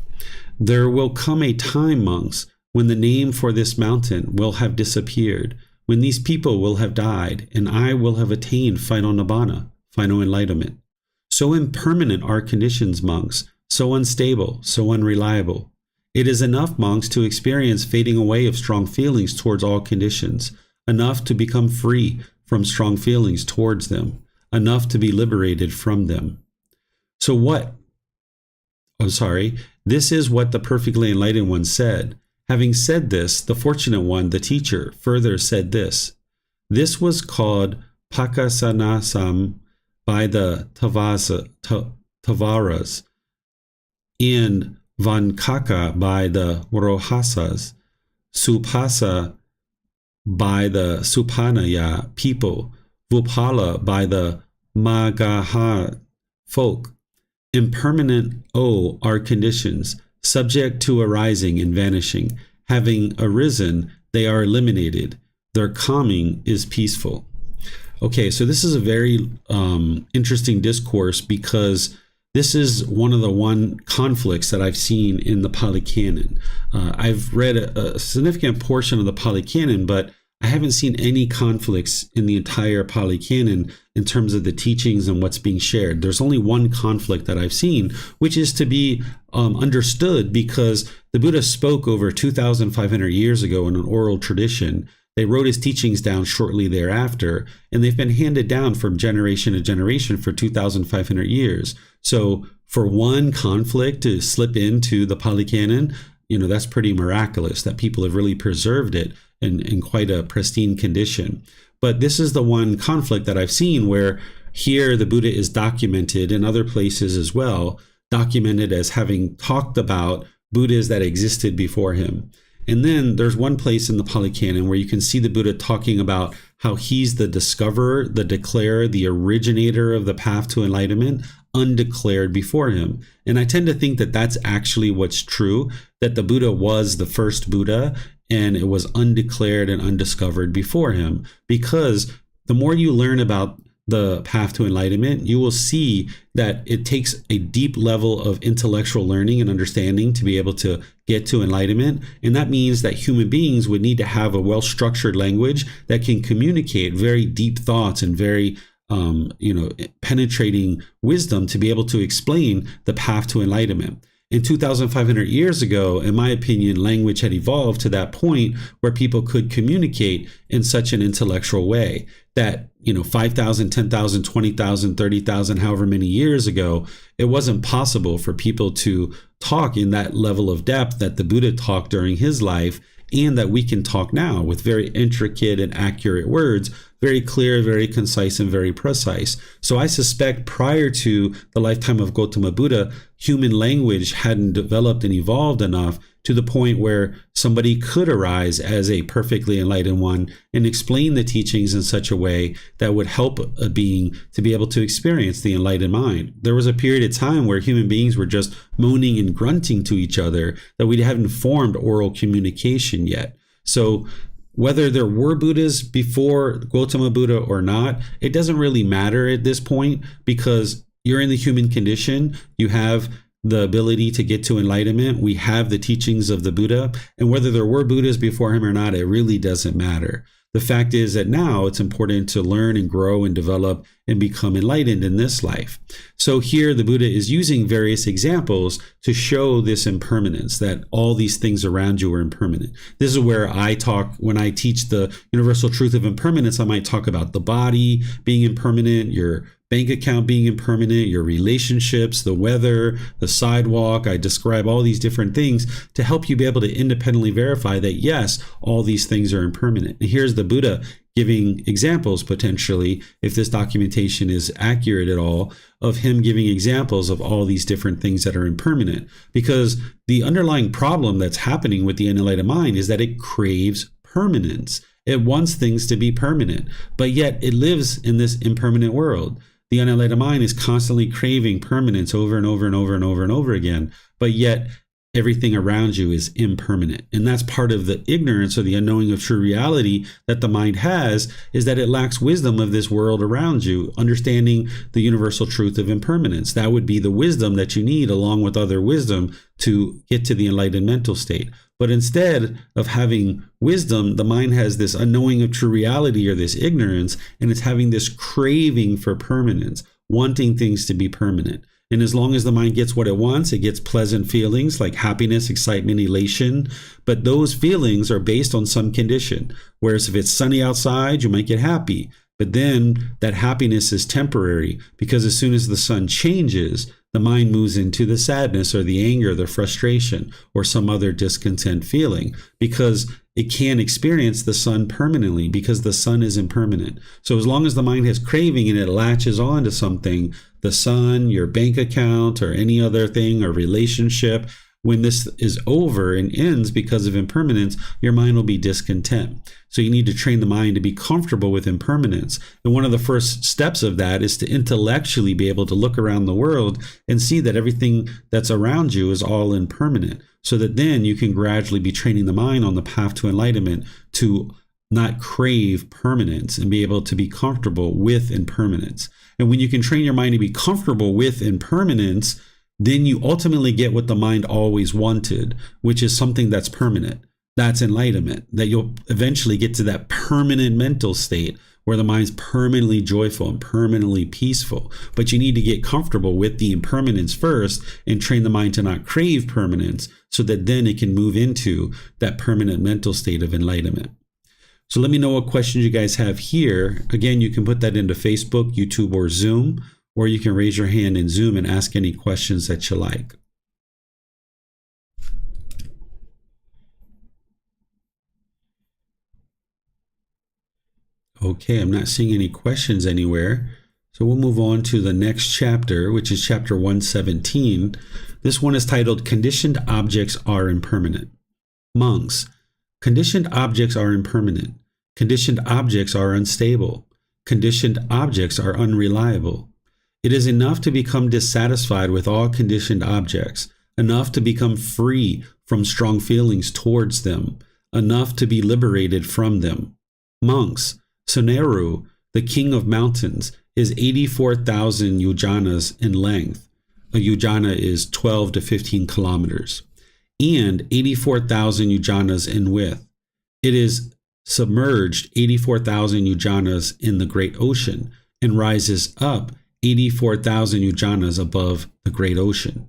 There will come a time, monks, when the name for this mountain will have disappeared, when these people will have died, and I will have attained final nibbana, final enlightenment. So impermanent are conditions, monks, so unstable, so unreliable. It is enough, monks, to experience fading away of strong feelings towards all conditions, enough to become free from strong feelings towards them, enough to be liberated from them. This is what the perfectly enlightened one said. Having said this, the fortunate one, the teacher, further said this. This was called Pakasanasam by the Tavaras, and Vankaka by the Rohasas, Supasa by the Supanaya people, Vupala by the Magaha folk. Impermanent, are conditions, subject to arising and vanishing. Having arisen, they are eliminated. Their calming is peaceful. Okay, so this is a very interesting discourse, because this is one of the conflicts that I've seen in the Pali Canon. I've read a significant portion of the Pali Canon, but I haven't seen any conflicts in the entire Pali Canon in terms of the teachings and what's being shared. There's only one conflict that I've seen, which is to be understood because the Buddha spoke over 2,500 years ago in an oral tradition. They wrote his teachings down shortly thereafter, and they've been handed down from generation to generation for 2,500 years. So for one conflict to slip into the Pali Canon, that's pretty miraculous that people have really preserved it in quite a pristine condition. But this is the one conflict that I've seen where here the Buddha is documented, in other places as well, documented as having talked about Buddhas that existed before him. And then there's one place in the Pali Canon where you can see the Buddha talking about how he's the discoverer, the declarer, the originator of the path to enlightenment, undeclared before him. And I tend to think that that's actually what's true, that the Buddha was the first Buddha, and it was undeclared and undiscovered before him. Because the more you learn about the path to enlightenment, you will see that it takes a deep level of intellectual learning and understanding to be able to get to enlightenment. And that means that human beings would need to have a well-structured language that can communicate very deep thoughts and very penetrating wisdom to be able to explain the path to enlightenment. In 2,500 years ago, in my opinion, language had evolved to that point where people could communicate in such an intellectual way that, 5,000, 10,000, 20,000, 30,000, however many years ago, it wasn't possible for people to talk in that level of depth that the Buddha talked during his life, and that we can talk now with very intricate and accurate words, very clear, very concise, and very precise. So I suspect prior to the lifetime of Gautama Buddha, human language hadn't developed and evolved enough to the point where somebody could arise as a perfectly enlightened one and explain the teachings in such a way that would help a being to be able to experience the enlightened mind. There was a period of time where human beings were just moaning and grunting to each other, that we hadn't formed oral communication yet. So whether there were Buddhas before Gautama Buddha or not, it doesn't really matter at this point, because you're in the human condition. You have the ability to get to enlightenment. We have the teachings of the Buddha, and whether there were Buddhas before him or not, it really doesn't matter. The fact is that now it's important to learn and grow and develop and become enlightened in this life. So here the Buddha is using various examples to show this impermanence, that all these things around you are impermanent. This is where I talk, when I teach the universal truth of impermanence, I might talk about the body being impermanent, your bank account being impermanent, your relationships, the weather, the sidewalk. I describe all these different things to help you be able to independently verify that, yes, all these things are impermanent. And here's the Buddha giving examples, potentially, if this documentation is accurate at all, of him giving examples of all these different things that are impermanent. Because the underlying problem that's happening with the unenlightened mind is that it craves permanence. It wants things to be permanent, but yet it lives in this impermanent world. The unenlightened mind is constantly craving permanence over and over and over and over and over again, but yet everything around you is impermanent. And that's part of the ignorance or the unknowing of true reality that the mind has, is that it lacks wisdom of this world around you, understanding the universal truth of impermanence. That would be the wisdom that you need, along with other wisdom, to get to the enlightened mental state. But instead of having wisdom, the mind has this unknowing of true reality, or this ignorance, and it's having this craving for permanence, wanting things to be permanent. And as long as the mind gets what it wants, it gets pleasant feelings like happiness, excitement, elation. But those feelings are based on some condition. Whereas if it's sunny outside, you might get happy. But then that happiness is temporary, because as soon as the sun changes, the mind moves into the sadness or the anger, the frustration, or some other discontent feeling, because it can't experience the sun permanently, because the sun is impermanent. So as long as the mind has craving and it latches on to something, the sun, your bank account, or any other thing or relationship, when this is over and ends because of impermanence, your mind will be discontent. So you need to train the mind to be comfortable with impermanence. And one of the first steps of that is to intellectually be able to look around the world and see that everything that's around you is all impermanent, so that then you can gradually be training the mind on the path to enlightenment to not crave permanence and be able to be comfortable with impermanence. And when you can train your mind to be comfortable with impermanence, then you ultimately get what the mind always wanted, which is something that's permanent. That's enlightenment, that you'll eventually get to that permanent mental state where the mind's permanently joyful and permanently peaceful. But you need to get comfortable with the impermanence first and train the mind to not crave permanence, so that then it can move into that permanent mental state of enlightenment. So let me know what questions you guys have here. Again, you can put that into Facebook, YouTube, or Zoom, or you can raise your hand in Zoom and ask any questions that you like. Okay, I'm not seeing any questions anywhere. So we'll move on to the next chapter, which is chapter 117. This one is titled, Conditioned Objects Are Impermanent. Monks, conditioned objects are impermanent. Conditioned objects are unstable. Conditioned objects are unreliable. It is enough to become dissatisfied with all conditioned objects, enough to become free from strong feelings towards them, enough to be liberated from them. Monks, Suneru, the king of mountains, is 84,000 yojanas in length. A yojana is 12 to 15 kilometers. And 84,000 yojanas in width. It is submerged 84,000 yojanas in the great ocean and rises up 84,000 yojanas above the great ocean.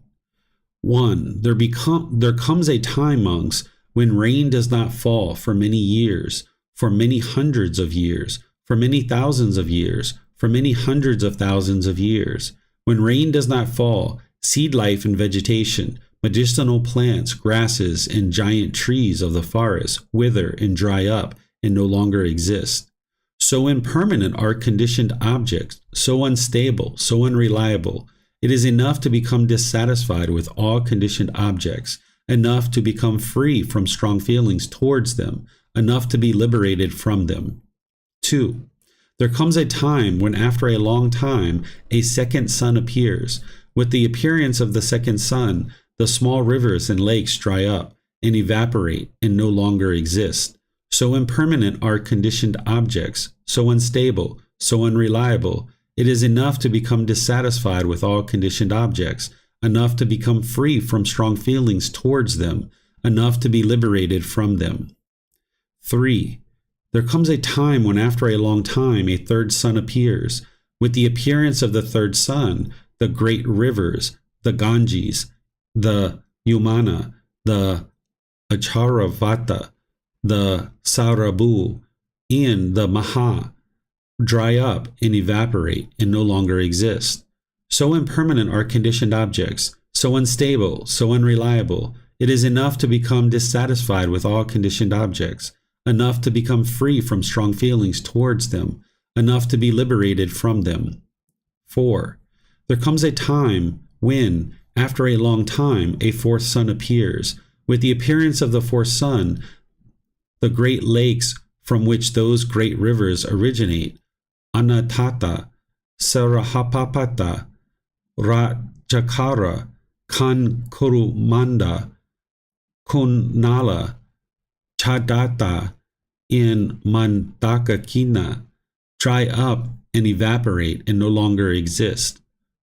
1. There comes a time, monks, when rain does not fall for many years, for many hundreds of years, for many thousands of years, for many hundreds of thousands of years. When rain does not fall, seed life and vegetation, medicinal plants, grasses, and giant trees of the forest wither and dry up and no longer exist. So impermanent are conditioned objects, so unstable, so unreliable. It is enough to become dissatisfied with all conditioned objects, enough to become free from strong feelings towards them, enough to be liberated from them. 2. There comes a time when after a long time a second sun appears. With the appearance of the second sun, the small rivers and lakes dry up and evaporate and no longer exist. So impermanent are conditioned objects, so unstable, so unreliable. It is enough to become dissatisfied with all conditioned objects, enough to become free from strong feelings towards them, enough to be liberated from them. 3. There comes a time when after a long time a third sun appears. With the appearance of the third sun, the great rivers, the Ganges, the Yamuna, the Acharavata, the Sarabu, and the Maha dry up and evaporate and no longer exist. So impermanent are conditioned objects, so unstable, so unreliable. It is enough to become dissatisfied with all conditioned objects, enough to become free from strong feelings towards them, enough to be liberated from them. 4. There comes a time when, after a long time, a fourth sun appears. With the appearance of the fourth sun, the great lakes from which those great rivers originate, Anatata, Sarahapapata, Ratchakara, Kankurumanda, Kunnala, Chadata, and Mandakakina, dry up and evaporate and no longer exist.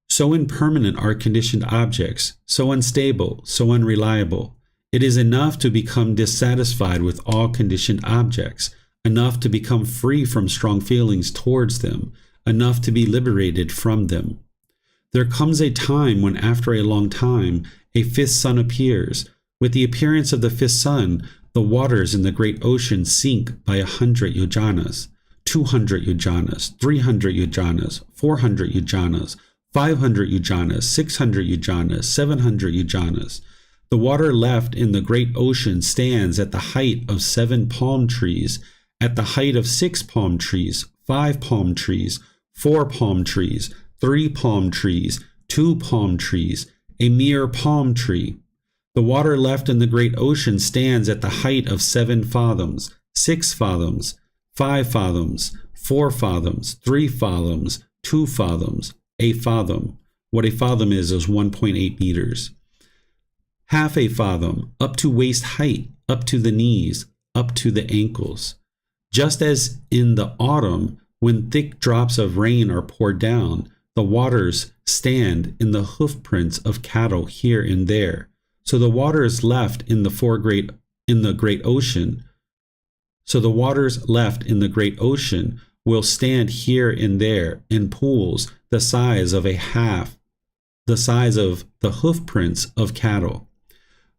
So impermanent are conditioned objects, so unstable, so unreliable. It is enough to become dissatisfied with all conditioned objects, enough to become free from strong feelings towards them, enough to be liberated from them. There comes a time when after a long time a fifth sun appears. With the appearance of the fifth sun, the waters in the great ocean sink by 100 yojanas, 200 yojanas, 300 yojanas, 400 yojanas, 500 yojanas, 600 yojanas, 700 yojanas. The water left in the great ocean stands at the height of 7 palm trees, at the height of 6 palm trees, 5 palm trees, 4 palm trees, 3 palm trees, 2 palm trees, a mere palm tree. The water left in the great ocean stands at the height of 7 fathoms, 6 fathoms, 5 fathoms, 4 fathoms, 3 fathoms, 2 fathoms, a fathom. What a fathom is 1.8 meters. Half a fathom, up to waist height, up to the knees, up to the ankles. Just as in the autumn, when thick drops of rain are poured down, the waters stand in the hoofprints of cattle here and there. So the waters left in the great ocean. So the waters left in the great ocean will stand here and there in pools the size of the hoofprints of cattle.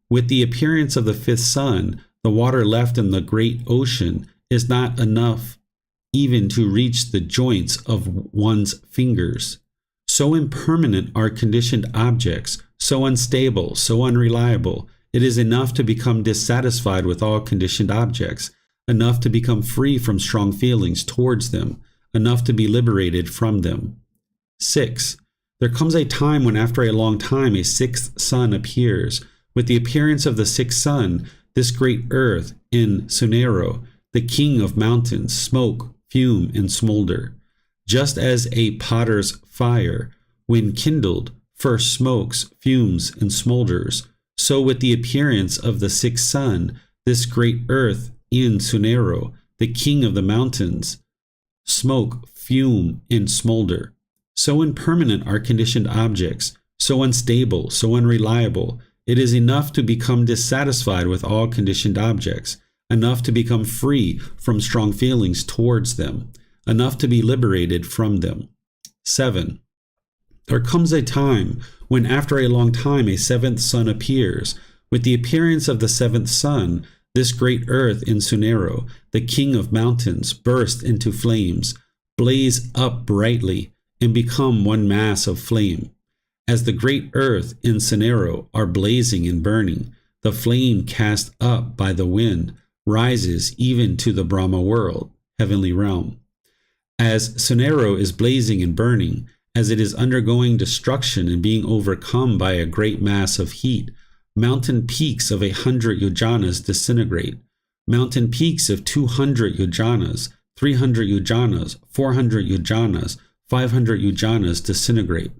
With the appearance of the fifth sun, the water left in the great ocean is not enough even to reach the joints of one's fingers. So impermanent are conditioned objects, so unstable, so unreliable. It is enough to become dissatisfied with all conditioned objects, enough to become free from strong feelings towards them, enough to be liberated from them. 6. There comes a time when after a long time a sixth sun appears. With the appearance of the sixth sun, this great earth in Sunero, the king of mountains, smoke, fume, and smolder. Just as a potter's fire, when kindled, first smokes, fumes, and smolders, so with the appearance of the sixth sun, this great earth in Sunero, the king of the mountains, smoke, fume, and smolder. So impermanent are conditioned objects, so unstable, so unreliable. It is enough to become dissatisfied with all conditioned objects, enough to become free from strong feelings towards them, enough to be liberated from them. 7. There comes a time when after a long time a seventh sun appears. With the appearance of the seventh sun, this great earth in Sunero, the king of mountains, burst into flames, blaze up brightly, and become one mass of flame. As the great earth in Sunero are blazing and burning, the flame cast up by the wind rises even to the Brahma world, heavenly realm. As Sunero is blazing and burning, as it is undergoing destruction and being overcome by a great mass of heat, mountain peaks of 100 yojanas disintegrate. Mountain peaks of 200 yojanas, 300 yojanas, 400 yojanas, 500 yojanas disintegrate.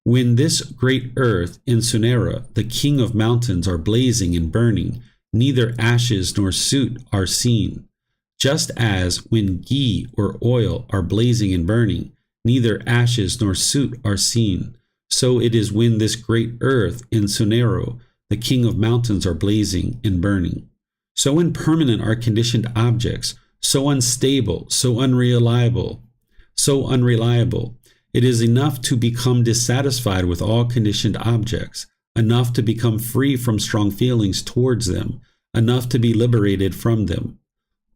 When this great earth in Sunera, the king of mountains, are blazing and burning, neither ashes nor soot are seen. Just as when ghee or oil are blazing and burning, neither ashes nor soot are seen, so it is when this great earth in Sunero, the king of mountains, are blazing and burning. So impermanent are conditioned objects, so unstable, so unreliable. It is enough to become dissatisfied with all conditioned objects, enough to become free from strong feelings towards them, enough to be liberated from them.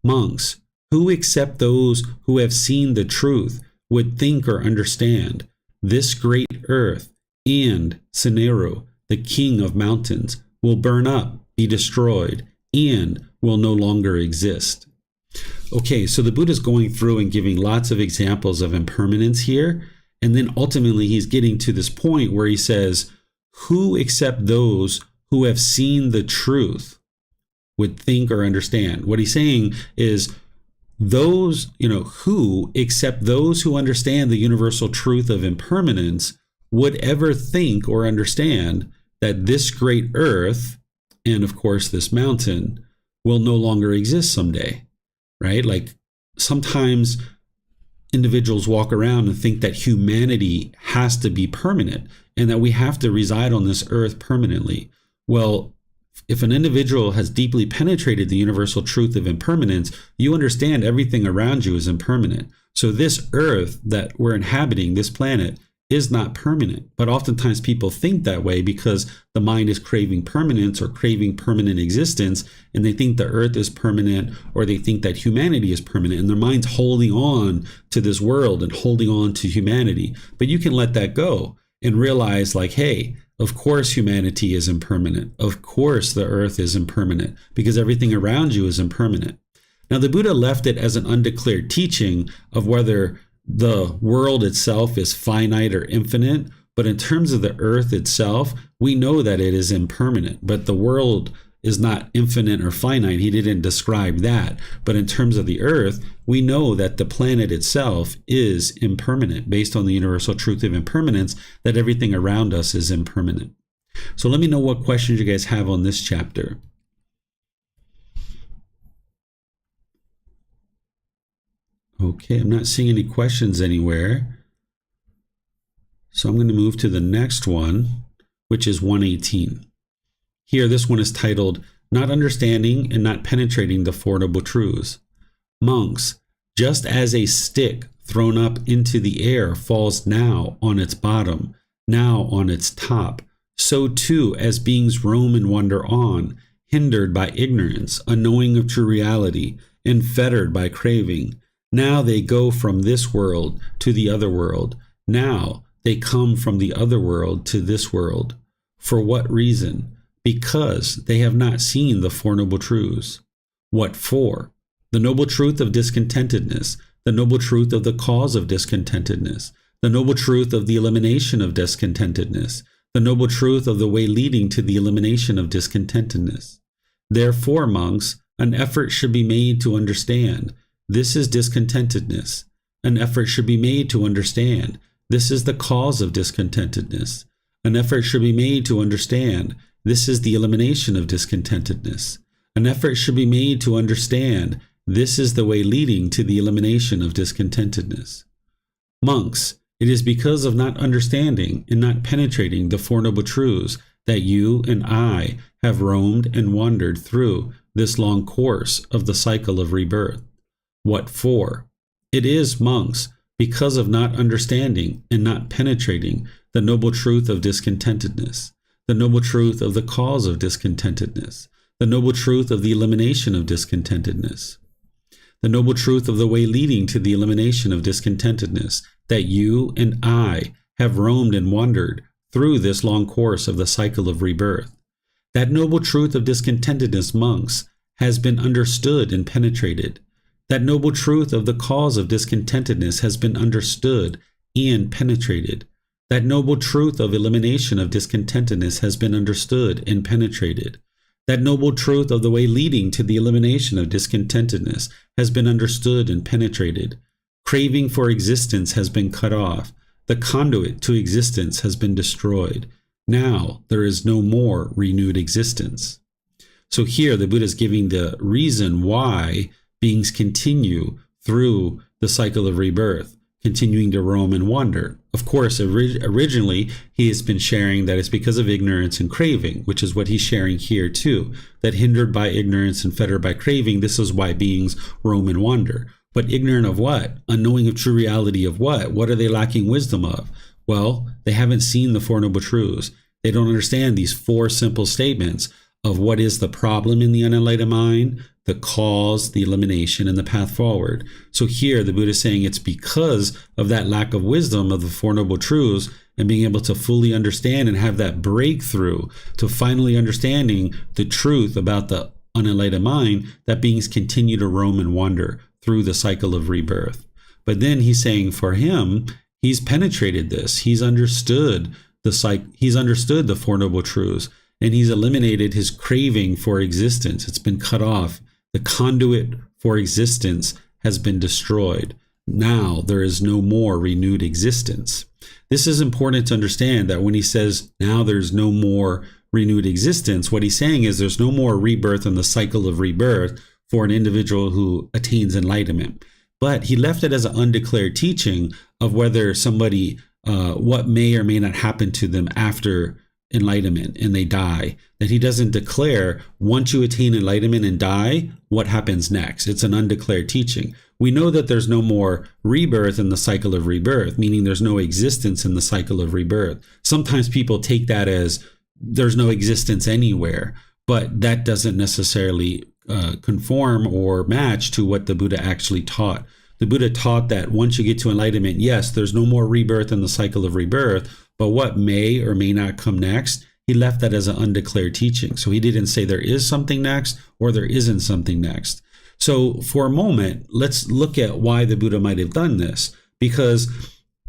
Monks, who except those who have seen the truth would think or understand, this great earth and Sunero, the king of mountains, will burn up, be destroyed, and will no longer exist. Okay, so the Buddha is going through and giving lots of examples of impermanence here, and then ultimately he's getting to this point where he says, who except those who have seen the truth would think or understand? What he's saying is, those, who except those who understand the universal truth of impermanence would ever think or understand that this great earth, and of course this mountain, will no longer exist someday, right? Like sometimes individuals walk around and think that humanity has to be permanent and that we have to reside on this earth permanently. Well, if an individual has deeply penetrated the universal truth of impermanence, you understand everything around you is impermanent. So this earth that we're inhabiting, this planet, is not permanent. But oftentimes people think that way because the mind is craving permanence or craving permanent existence, and they think the earth is permanent, or they think that humanity is permanent, and their mind's holding on to this world and holding on to humanity. But you can let that go and realize, like, hey, of course humanity is impermanent. Of course the earth is impermanent because everything around you is impermanent. Now the Buddha left it as an undeclared teaching of whether the world itself is finite or infinite, but in terms of the earth itself, we know that it is impermanent, but the world is not infinite or finite. He didn't describe that. But in terms of the earth, we know that the planet itself is impermanent based on the universal truth of impermanence, that everything around us is impermanent. So let me know what questions you guys have on this chapter. Okay, I'm not seeing any questions anywhere. So I'm going to move to the next one, which is 118. Here, this one is titled, Not Understanding and Not Penetrating the Four Noble Truths. Monks, just as a stick thrown up into the air falls now on its bottom, now on its top, so too as beings roam and wander on, hindered by ignorance, unknowing of true reality, and fettered by craving. Now they go from this world to the other world. Now they come from the other world to this world. For what reason? Because they have not seen the Four Noble Truths. What for? The noble truth of discontentedness, the noble truth of the cause of discontentedness, the noble truth of the elimination of discontentedness, the noble truth of the way leading to the elimination of discontentedness. Therefore, monks, an effort should be made to understand. This is discontentedness. An effort should be made to understand. This is the cause of discontentedness. An effort should be made to understand. This is the elimination of discontentedness. An effort should be made to understand this is the way leading to the elimination of discontentedness. Monks, it is because of not understanding and not penetrating the Four Noble Truths that you and I have roamed and wandered through this long course of the cycle of rebirth. What for? It is, monks, because of not understanding and not penetrating the noble truth of discontentedness, the noble truth of the cause of discontentedness, the noble truth of the elimination of discontentedness, the noble truth of the way leading to the elimination of discontentedness, that you and I have roamed and wandered through this long course of the cycle of rebirth. That noble truth of discontentedness, monks, has been understood and penetrated. That noble truth of the cause of discontentedness has been understood and penetrated. That noble truth of elimination of discontentedness has been understood and penetrated. That noble truth of the way leading to the elimination of discontentedness has been understood and penetrated. Craving for existence has been cut off. The conduit to existence has been destroyed. Now there is no more renewed existence. So here the Buddha is giving the reason why beings continue through the cycle of rebirth, continuing to roam and wander. Of course, originally he has been sharing that it's because of ignorance and craving, which is what he's sharing here too, that hindered by ignorance and fettered by craving, this is why beings roam and wander. But ignorant of what? Unknowing of true reality of what? What are they lacking wisdom of? Well, they haven't seen the Four Noble Truths. They don't understand these four simple statements of what is the problem in the unenlightened mind, the cause, the elimination, and the path forward. So here the Buddha is saying it's because of that lack of wisdom of the Four Noble Truths and being able to fully understand and have that breakthrough to finally understanding the truth about the unenlightened mind that beings continue to roam and wander through the cycle of rebirth. But then he's saying for him, he's penetrated this. He's understood the Four Noble Truths, and he's eliminated his craving for existence. It's been cut off. The conduit for existence has been destroyed. Now there is no more renewed existence. This is important to understand, that when he says now there's no more renewed existence, what he's saying is there's no more rebirth in the cycle of rebirth for an individual who attains enlightenment. But he left it as an undeclared teaching of whether somebody, what may or may not happen to them after enlightenment and they die, that he doesn't declare once you attain enlightenment and die, what happens next. It's an undeclared teaching. We know that there's no more rebirth in the cycle of rebirth, meaning there's no existence in the cycle of rebirth. Sometimes people take that as there's no existence anywhere, but that doesn't necessarily conform or match to what the Buddha actually taught. The Buddha taught that once you get to enlightenment, yes, there's no more rebirth in the cycle of rebirth, but what may or may not come next, he left that as an undeclared teaching. So he didn't say there is something next or there isn't something next. So for a moment, let's look at why the Buddha might have done this. Because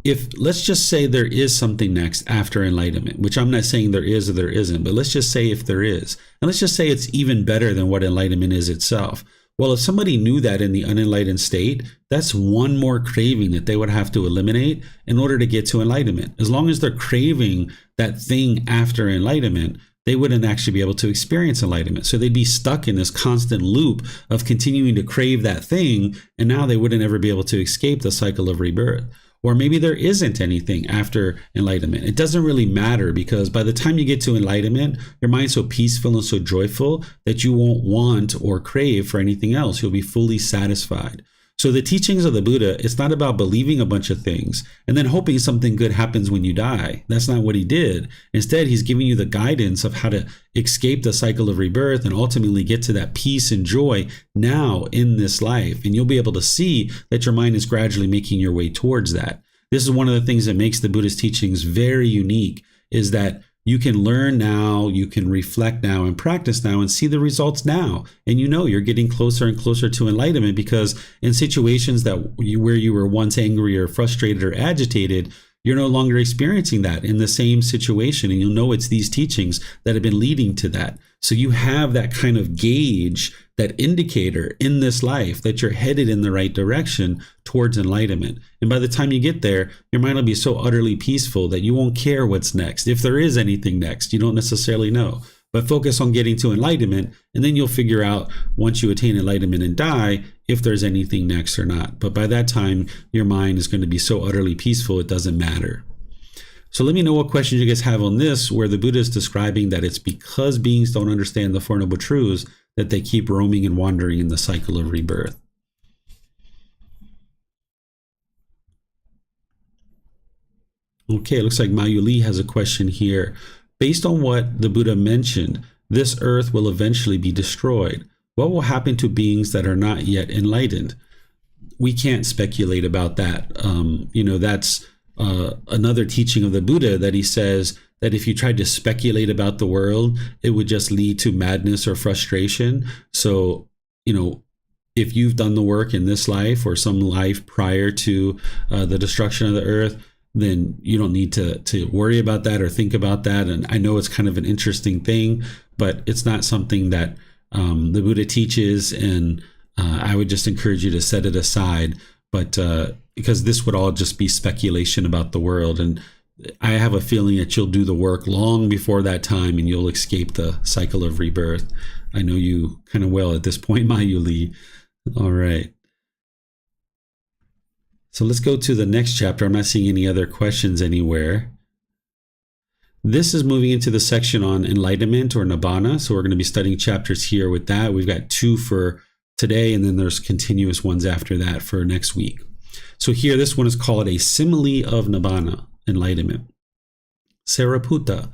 if, let's just say there is something next after enlightenment, which I'm not saying there is or there isn't, but let's just say if there is, and let's just say it's even better than what enlightenment is itself. Well, if somebody knew that in the unenlightened state, that's one more craving that they would have to eliminate in order to get to enlightenment. As long as they're craving that thing after enlightenment, they wouldn't actually be able to experience enlightenment. So they'd be stuck in this constant loop of continuing to crave that thing, and now they wouldn't ever be able to escape the cycle of rebirth. Or maybe there isn't anything after enlightenment. It doesn't really matter, because by the time you get to enlightenment, your mind's so peaceful and so joyful that you won't want or crave for anything else. You'll be fully satisfied. So the teachings of the Buddha, it's not about believing a bunch of things and then hoping something good happens when you die. That's not what he did. Instead, he's giving you the guidance of how to escape the cycle of rebirth and ultimately get to that peace and joy now in this life. And you'll be able to see that your mind is gradually making your way towards that. This is one of the things that makes the Buddha's teachings very unique, is that you can learn now, you can reflect now and practice now and see the results now. And you know you're getting closer and closer to enlightenment, because in situations where you were once angry or frustrated or agitated, you're no longer experiencing that in the same situation. And you'll know it's these teachings that have been leading to that. So you have that kind of gauge, that indicator in this life that you're headed in the right direction towards enlightenment. And by the time you get there, your mind will be so utterly peaceful that you won't care what's next. If there is anything next, you don't necessarily know. but focus on getting to enlightenment, and then you'll figure out once you attain enlightenment and die if there's anything next or not. But by that time, your mind is going to be so utterly peaceful it doesn't matter. So let me know what questions you guys have on this, where the Buddha is describing that it's because beings don't understand the Four Noble Truths that they keep roaming and wandering in the cycle of rebirth. Okay, it looks like Mayuli has a question here. Based on what the Buddha mentioned, this earth will eventually be destroyed. What will happen to beings that are not yet enlightened? We can't speculate about that. That's another teaching of the Buddha, that he says that if you tried to speculate about the world, it would just lead to madness or frustration. So, if you've done the work in this life or some life prior to the destruction of the earth, then you don't need to worry about that or think about that. And I know it's kind of an interesting thing, but it's not something that the Buddha teaches, and I would just encourage you to set it aside. But because this would all just be speculation about the world, and I have a feeling that you'll do the work long before that time, and you'll escape the cycle of rebirth. I know you kind of well at this point, Mayuli. All right. So let's go to the next chapter. I'm not seeing any other questions anywhere. This is moving into the section on enlightenment or nibbana. So we're going to be studying chapters here with that. We've got 2 for today, and then there's continuous ones after that for next week. So here, this one is called a simile of nibbana, enlightenment. Sariputta,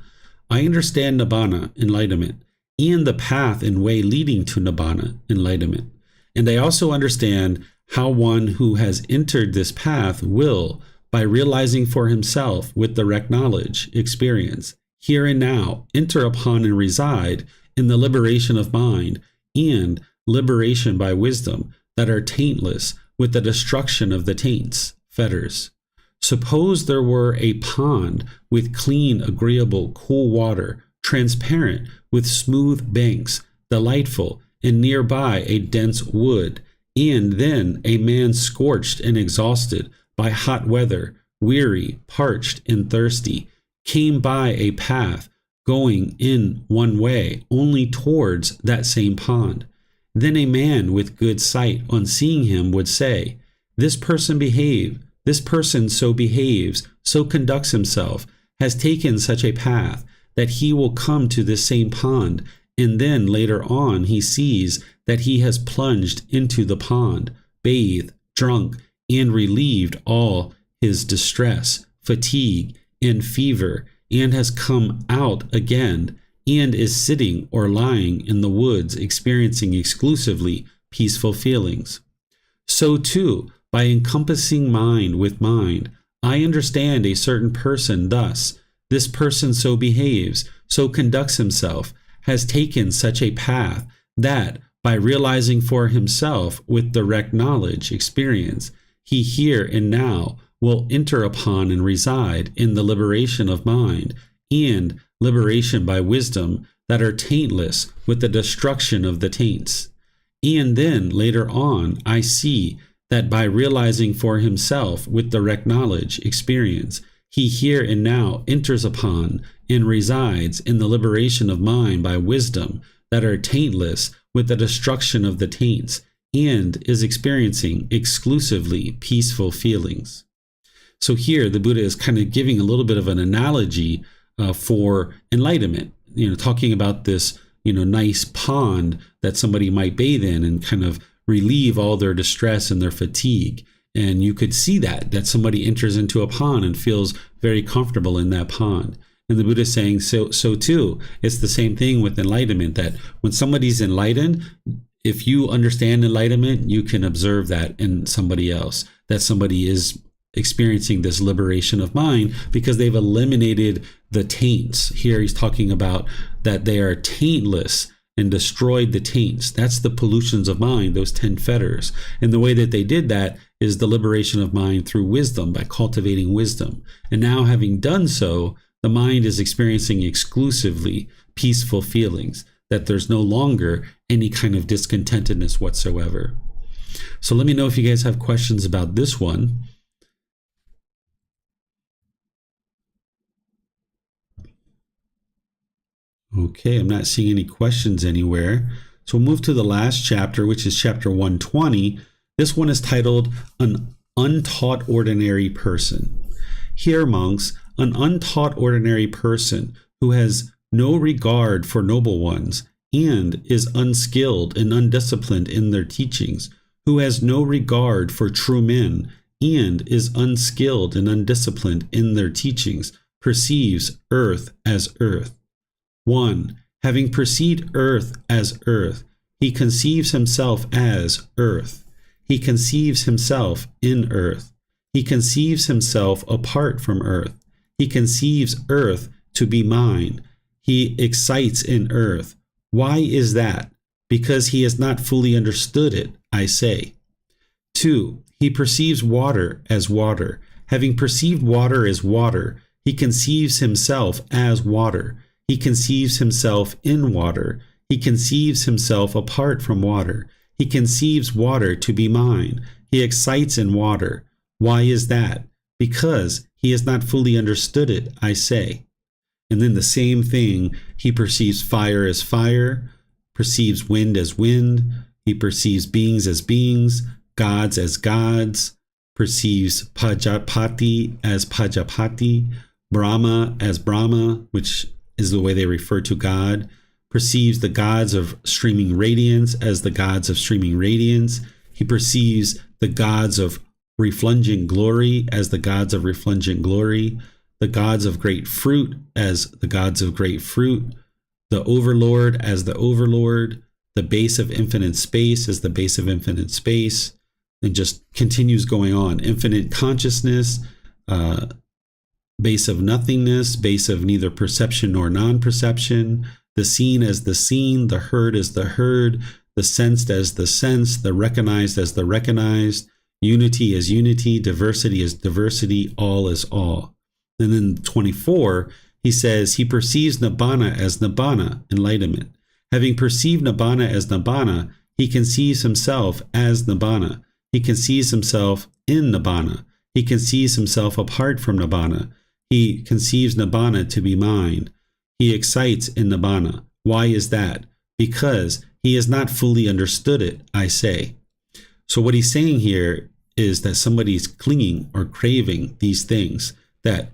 I understand nibbana, enlightenment, and the path and way leading to nibbana, enlightenment. And I also understand how one who has entered this path will, by realizing for himself with direct knowledge, experience, here and now, enter upon and reside in the liberation of mind and liberation by wisdom that are taintless with the destruction of the taints, fetters. Suppose there were a pond with clean, agreeable, cool water, transparent with smooth banks, delightful, and nearby a dense wood, and then a man scorched and exhausted by hot weather, weary, parched, and thirsty, came by a path going in one way only towards that same pond. Then a man with good sight on seeing him would say, this person so behaves, so conducts himself, has taken such a path that he will come to this same pond, and then later on he sees that he has plunged into the pond, bathed, drunk, and relieved all his distress, fatigue, and fever, and has come out again, and is sitting or lying in the woods experiencing exclusively peaceful feelings. So too, by encompassing mind with mind, I understand a certain person thus, this person so behaves, so conducts himself, has taken such a path that, by realizing for himself with direct knowledge, experience, he here and now will enter upon and reside in the liberation of mind and liberation by wisdom that are taintless with the destruction of the taints. And then later on, I see that by realizing for himself with direct knowledge, experience, he here and now enters upon and resides in the liberation of mind by wisdom that are taintless with the destruction of the taints, and is experiencing exclusively peaceful feelings. So here the Buddha is kind of giving a little bit of an analogy for enlightenment, talking about this, nice pond that somebody might bathe in and kind of relieve all their distress and their fatigue. And you could see that somebody enters into a pond and feels very comfortable in that pond. And the Buddha is saying, so too, it's the same thing with enlightenment, that when somebody's enlightened, if you understand enlightenment, you can observe that in somebody else, that somebody is experiencing this liberation of mind because they've eliminated the taints. Here he's talking about that they are taintless and destroyed the taints. That's the pollutions of mind, those 10 fetters. And the way that they did that is the liberation of mind through wisdom, by cultivating wisdom. And now, having done so, the mind is experiencing exclusively peaceful feelings, that there's no longer any kind of discontentedness whatsoever. So let me know if you guys have questions about this one. Okay, I'm not seeing any questions anywhere. So we'll move to the last chapter, which is chapter 120. This one is titled An Untaught Ordinary Person. Here, monks, an untaught ordinary person who has no regard for noble ones and is unskilled and undisciplined in their teachings, who has no regard for true men and is unskilled and undisciplined in their teachings, perceives earth as earth. 1. Having perceived earth as earth, he conceives himself as earth. He conceives himself in earth. He conceives himself apart from earth. He conceives earth to be mine. He excites in earth. Why is that? Because he has not fully understood it, I say. 2. He perceives water as water. Having perceived water as water, he conceives himself as water. He conceives himself in water. He conceives himself apart from water. He conceives water to be mine. He excites in water. Why is that? Because he has not fully understood it, I say. And then the same thing, he perceives fire as fire, perceives wind as wind, he perceives beings as beings, gods as gods, perceives Pajapati as Pajapati, Brahma as Brahma, which is the way they refer to God, perceives the gods of streaming radiance as the gods of streaming radiance. He perceives the gods of refulgent glory as the gods of refulgent glory, the gods of great fruit as the gods of great fruit, the overlord as the overlord, the base of infinite space as the base of infinite space, and just continues going on. Infinite consciousness, base of nothingness, base of neither perception nor non-perception, the seen as the seen, the heard as the heard, the sensed as the sensed, the recognized as the recognized, unity as unity, diversity as diversity, all as all. And then 24, he says, he perceives Nibbana as Nibbana, enlightenment. Having perceived Nibbana as Nibbana, he conceives himself as Nibbana. He conceives himself in Nibbana. He conceives himself apart from Nibbana. He conceives Nibbana to be mine. He excites in Nibbana. Why is that? Because he has not fully understood it, I say. So what he's saying here is that somebody's clinging or craving these things, that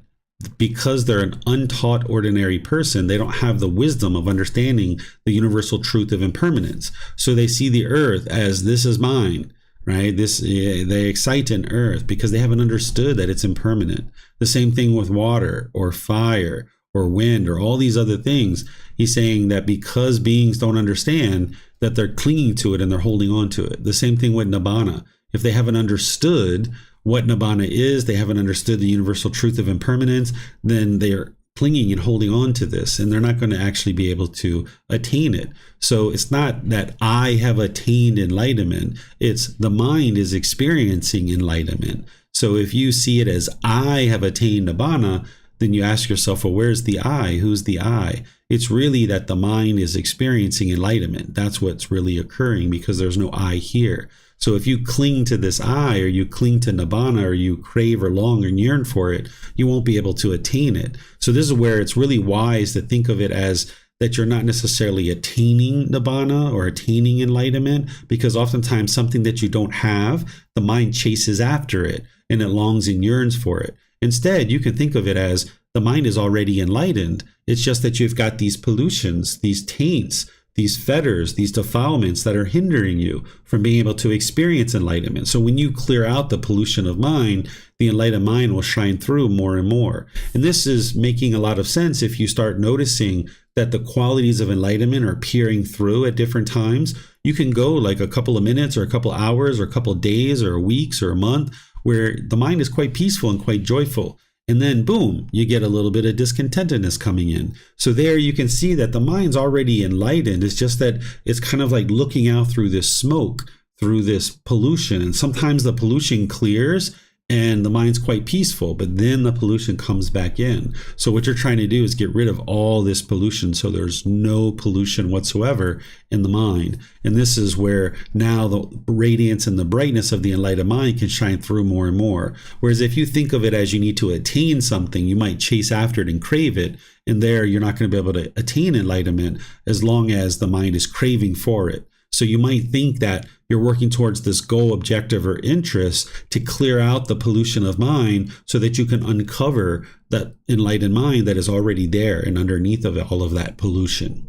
because they're an untaught ordinary person, they don't have the wisdom of understanding the universal truth of impermanence. So they see the earth as this is mine, right? They excite in earth because they haven't understood that it's impermanent. The same thing with water or fire or wind or all these other things. He's saying that because beings don't understand, that they're clinging to it and they're holding on to it. The same thing with Nibbana. If they haven't understood what Nibbana is, they haven't understood the universal truth of impermanence, then they're clinging and holding on to this, and they're not going to actually be able to attain it. So it's not that I have attained enlightenment, it's the mind is experiencing enlightenment. So if you see it as I have attained Nibbana, then you ask yourself, well, where's the I? Who's the I? It's really that the mind is experiencing enlightenment. That's what's really occurring because there's no I here. So if you cling to this I, or you cling to Nibbana, or you crave or long and yearn for it, you won't be able to attain it. So this is where it's really wise to think of it as that you're not necessarily attaining Nibbana or attaining enlightenment, because oftentimes something that you don't have, the mind chases after it and it longs and yearns for it. Instead, you can think of it as the mind is already enlightened. It's just that you've got these pollutions, these taints, these fetters, these defilements that are hindering you from being able to experience enlightenment. So when you clear out the pollution of mind, the enlightened mind will shine through more and more. And this is making a lot of sense if you start noticing that the qualities of enlightenment are peering through at different times. You can go like a couple of minutes or a couple of hours or a couple of days or weeks or a month where the mind is quite peaceful and quite joyful. And then boom, you get a little bit of discontentedness coming in. So there you can see that the mind's already enlightened. It's just that it's kind of like looking out through this smoke, through this pollution. And sometimes the pollution clears and the mind's quite peaceful, but then the pollution comes back in. So what you're trying to do is get rid of all this pollution so there's no pollution whatsoever in the mind. And this is where now the radiance and the brightness of the enlightened mind can shine through more and more. Whereas if you think of it as you need to attain something, you might chase after it and crave it. And there you're not going to be able to attain enlightenment as long as the mind is craving for it. So you might think that you're working towards this goal, objective, or interest to clear out the pollution of mind so that you can uncover that enlightened mind that is already there and underneath of it, all of that pollution.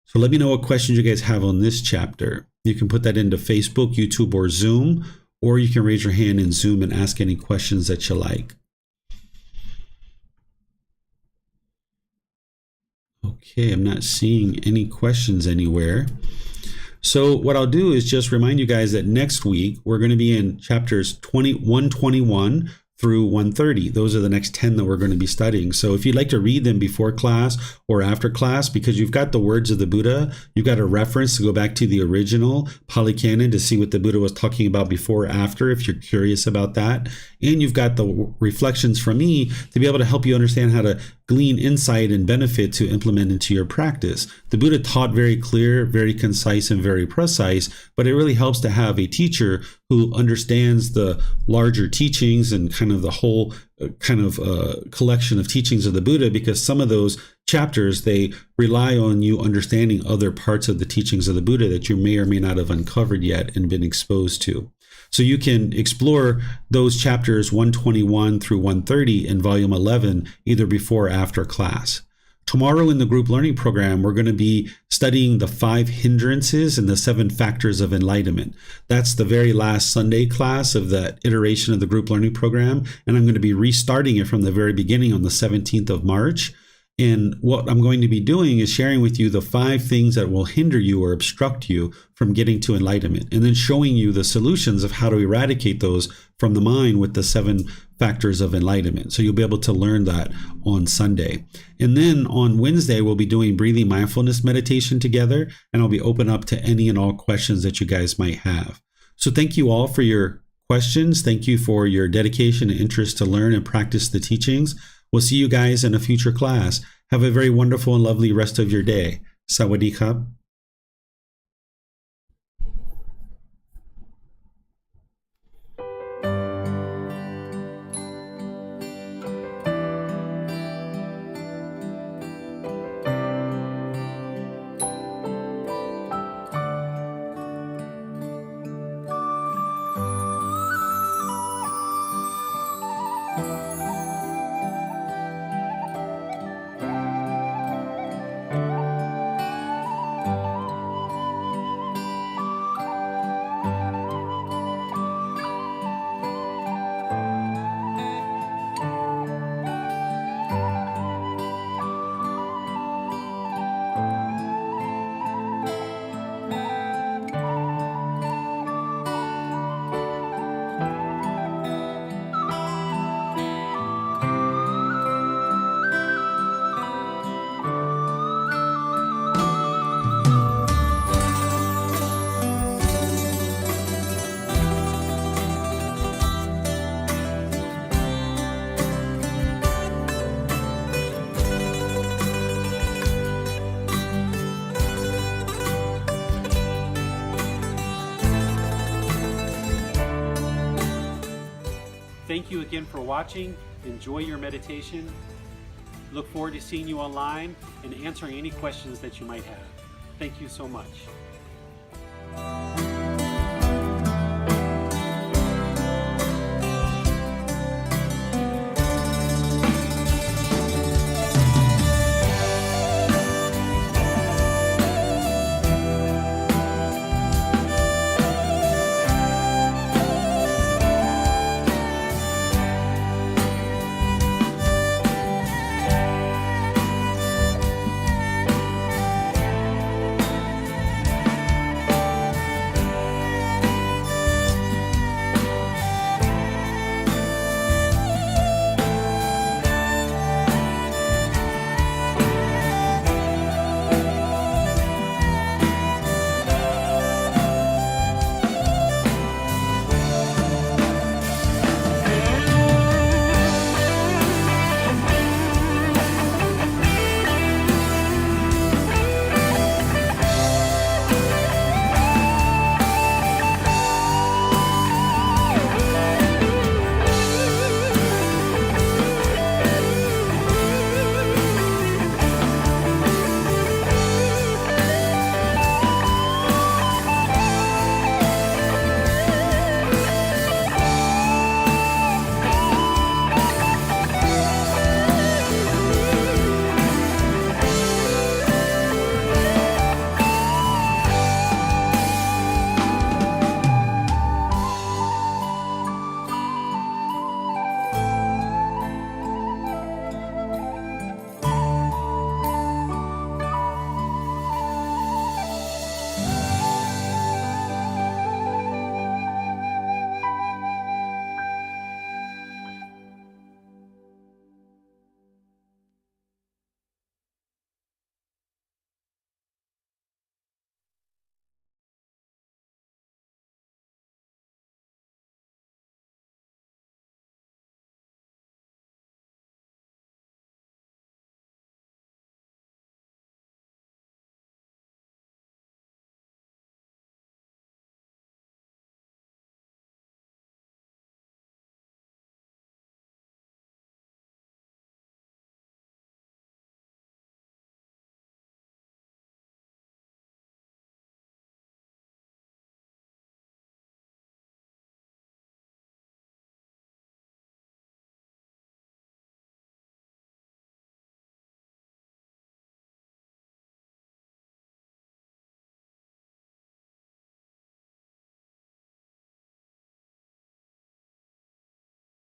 So let me know what questions you guys have on this chapter. You can put that into Facebook, YouTube, or Zoom, or you can raise your hand in Zoom and ask any questions that you like. Okay, I'm not seeing any questions anywhere. So what I'll do is just remind you guys that next week we're going to be in chapters 121 through 130. Those are the next 10 that we're going to be studying. So if you'd like to read them before class or after class, because you've got the words of the Buddha, you've got a reference to go back to the original Pali Canon to see what the Buddha was talking about before or after, if you're curious about that. And you've got the reflections from me to be able to help you understand how to glean insight and benefit to implement into your practice. The Buddha taught very clear, very concise, and very precise, but it really helps to have a teacher who understands the larger teachings and kind of the whole collection of teachings of the Buddha, because some of those chapters, they rely on you understanding other parts of the teachings of the Buddha that you may or may not have uncovered yet and been exposed to. So you can explore those chapters 121 through 130 in volume 11, either before or after class. Tomorrow in the group learning program, we're going to be studying the 5 hindrances and the 7 factors of enlightenment. That's the very last Sunday class of the iteration of the group learning program. And I'm going to be restarting it from the very beginning on the 17th of March. And what I'm going to be doing is sharing with you the 5 things that will hinder you or obstruct you from getting to enlightenment, and then showing you the solutions of how to eradicate those from the mind with the 7 factors of enlightenment. So you'll be able to learn that on Sunday. And then on Wednesday, we'll be doing breathing mindfulness meditation together, and I'll be open up to any and all questions that you guys might have. So thank you all for your questions. Thank you for your dedication and interest to learn and practice the teachings. We'll see you guys in a future class. Have a very wonderful and lovely rest of your day. Sawadee krap. Thank you again for watching. Enjoy your meditation. Look forward to seeing you online and answering any questions that you might have. Thank you so much.